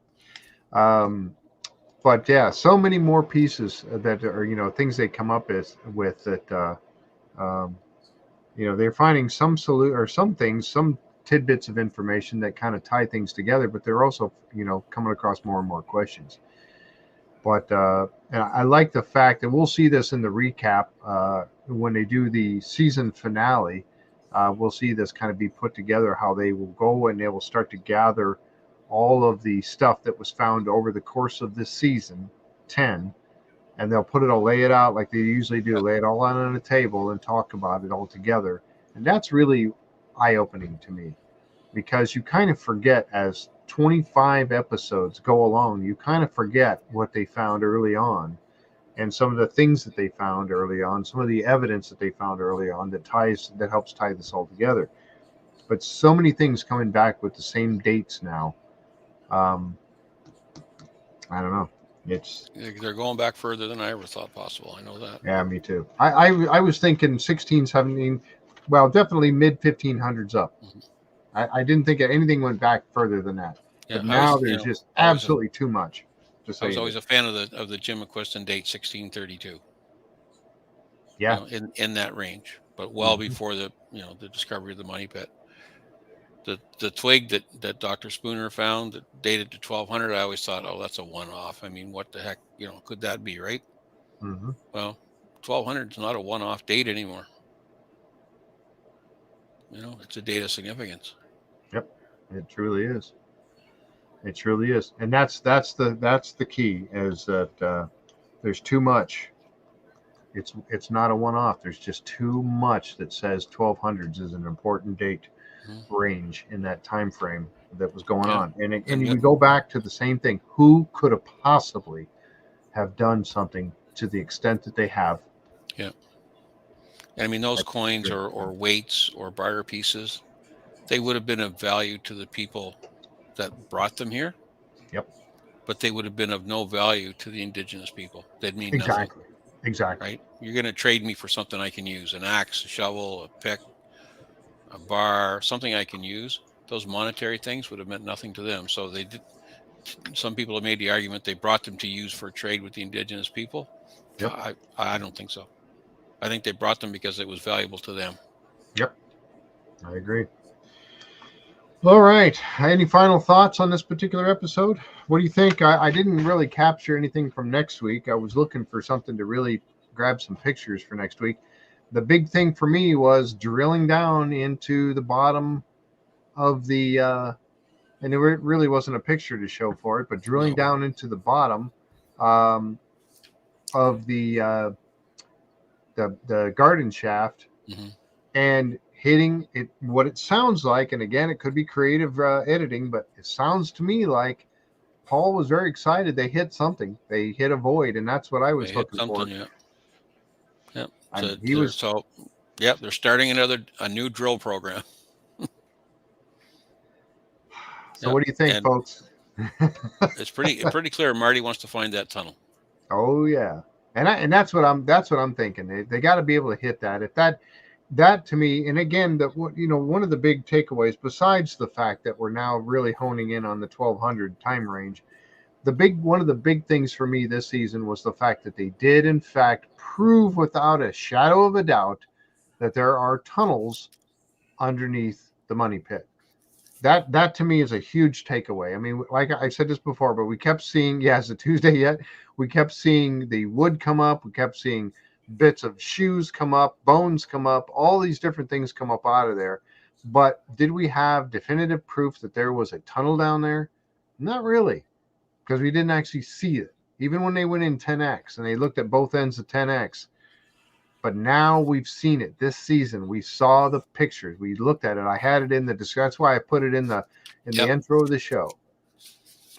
But yeah, so many more pieces that are things they come up with that they're finding some or some things, some tidbits of information that kind of tie things together, but they're also coming across more and more questions. But and I like the fact that we'll see this in the recap when they do the season finale. We'll see this kind of be put together, how they will go and they will start to gather all of the stuff that was found over the course of this season 10, and they'll lay it out like they usually do, lay it all out on a table and talk about it all together. And that's really eye-opening to me, because you kind of forget, as 25 episodes go along, you kind of forget what they found early on, and some of the things that they found early on, some of the evidence that they found early on that helps tie this all together. But so many things coming back with the same dates now. I don't know. They're going back further than I ever thought possible. I know that. Yeah, me too. I was thinking 16, 17, well, definitely mid 1500s up. I didn't think anything went back further than that. Yeah, but now there's just absolutely too much. I was always a fan of the Jim McQuiston date 1632. Yeah, in that range, but well before the discovery of the money pit. The twig that Dr. Spooner found that dated to 1200, I always thought, oh, that's a one-off. I mean, what the heck, could that be, right? Well, 1200 is not a one-off date anymore. It's a date of significance. Yep, it truly is. It truly is, and that's the key, is that there's too much. It's not a one-off. There's just too much that says 1200s is an important date range in that time frame that was going on. And we go back to the same thing. Who could have possibly have done something to the extent that they have? Yeah. I mean, those coins or weights or barter pieces, they would have been of value to the people that brought them here. Yep. But they would have been of no value to the indigenous people. They'd mean nothing. Exactly. Right? You're going to trade me for something I can use, an axe, a shovel, a pick, a bar, something I can use. Those monetary things would have meant nothing to them. So they did. Some people have made the argument they brought them to use for trade with the indigenous people. Yep. I don't think so. I think they brought them because it was valuable to them. Yep. I agree. All right. Any final thoughts on this particular episode? What do you think? I didn't really capture anything from next week. I was looking for something to really grab some pictures for next week. The big thing for me was drilling down into the bottom of the, and there really wasn't a picture to show for it, but drilling down into the bottom of the garden shaft and hitting it, what it sounds like, and again, it could be creative editing, but it sounds to me like Paul was very excited. They hit something. They hit a void, and that's what I was looking for. Yeah. So, they're starting a new drill program. So what do you think, folks? It's pretty clear Marty wants to find that tunnel. Oh yeah. And that's what I'm thinking. They got to be able to hit that. If that to me, and again, one of the big takeaways, besides the fact that we're now really honing in on the 1200 time range, one of the big things for me this season was the fact that they did in fact prove without a shadow of a doubt that there are tunnels underneath the money pit. That to me is a huge takeaway. I mean, like I said this before, but we kept seeing, is it Tuesday yet? We kept seeing the wood come up. We kept seeing bits of shoes come up, bones come up, all these different things come up out of there. But did we have definitive proof that there was a tunnel down there? Not really, because we didn't actually see it. Even when they went in 10X and they looked at both ends of 10X. But now we've seen it this season. We saw the pictures. We looked at it. I had it in the description. That's why I put it in the intro of the show,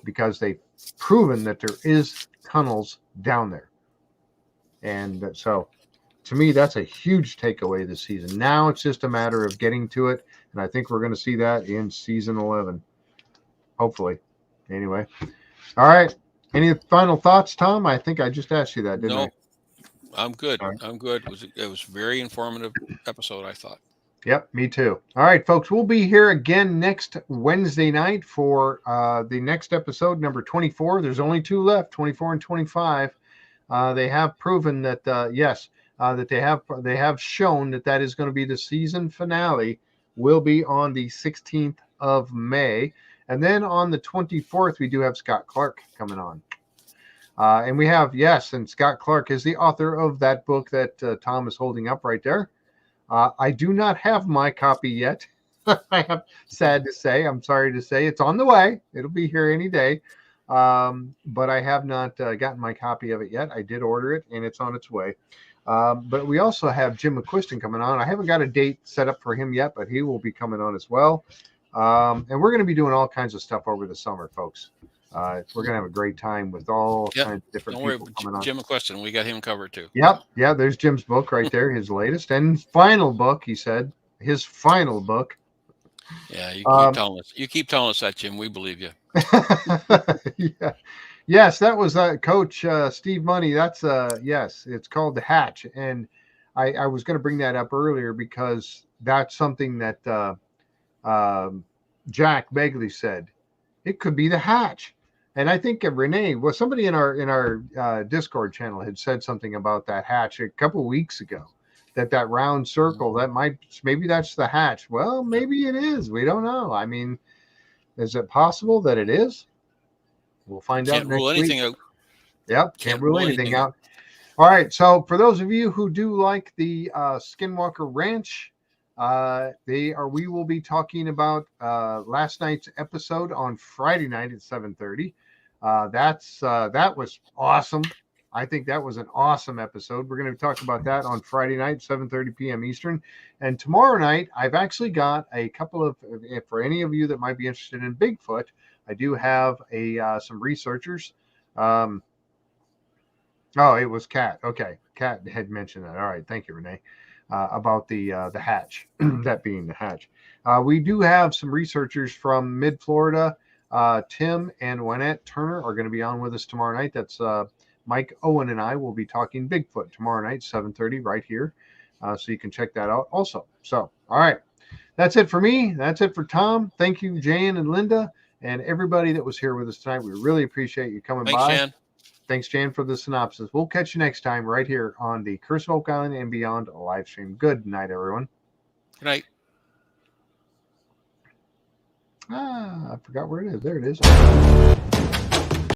because they've proven that there is tunnels down there. And so to me, that's a huge takeaway this season. Now it's just a matter of getting to it. And I think we're going to see that in season 11. Hopefully. anyway. All right. Any final thoughts, Tom? I think I just asked you that, didn't No, I? I'm good. All right. I'm good. It was a very informative episode, I thought. Yep, me too. All right, folks, we'll be here again next Wednesday night for the next episode, number 24. There's only 2 left, 24 and 25. They have proven that, that they have shown that is going to be the season finale. Will be on the 16th of May. And then on the 24th, we do have Scott Clark coming on. And we have, and Scott Clark is the author of that book that Tom is holding up right there. I do not have my copy yet. I am sad to say. I'm sorry to say it's on the way. It'll be here any day. But I have not gotten my copy of it yet. I did order it, and it's on its way. But we also have Jim McQuiston coming on. I haven't got a date set up for him yet, but he will be coming on as well. And we're going to be doing all kinds of stuff over the summer, folks. We're going to have a great time with all kinds of different people coming on. Jim McQuiston, we got him covered too. Yep. Yeah, there's Jim's book right there, his latest and final book, he said. His final book. Yeah, you keep telling us that, Jim. We believe you. Yeah. Yes, that was Coach Steve Money. That's yes, it's called The Hatch. And I was going to bring that up earlier because that's something that Jack Begley said. It could be the hatch. And I think Renee, well, somebody in our Discord channel had said something about that hatch a couple of weeks ago. That round circle, maybe that's the hatch. Well, maybe it is. We don't know. I mean, is it possible that it is? We'll find out next week. Out. Yep, can't rule anything out. All right. So for those of you who do like the Skinwalker Ranch, we will be talking about last night's episode on Friday night at 7:30. That was awesome. I think that was an awesome episode. We're going to talk about that on Friday night, 7:30 p.m. Eastern. And tomorrow night, I've actually got a couple of, for any of you that might be interested in Bigfoot, I do have some researchers. It was Kat. Okay, Kat had mentioned that. All right, thank you, Renee, about the hatch, that being the hatch. We do have some researchers from mid-Florida. Tim and Wynette Turner are going to be on with us tomorrow night. That's Mike Owen and I will be talking Bigfoot tomorrow night, 7:30 right here. So you can check that out also. So, all right. That's it for me. That's it for Tom. Thank you, Jan and Linda, and everybody that was here with us tonight. We really appreciate you coming by. Jan. Thanks, Jan, for the synopsis. We'll catch you next time right here on the Curse of Oak Island and Beyond live stream. Good night, everyone. Good night. I forgot where it is. There it is.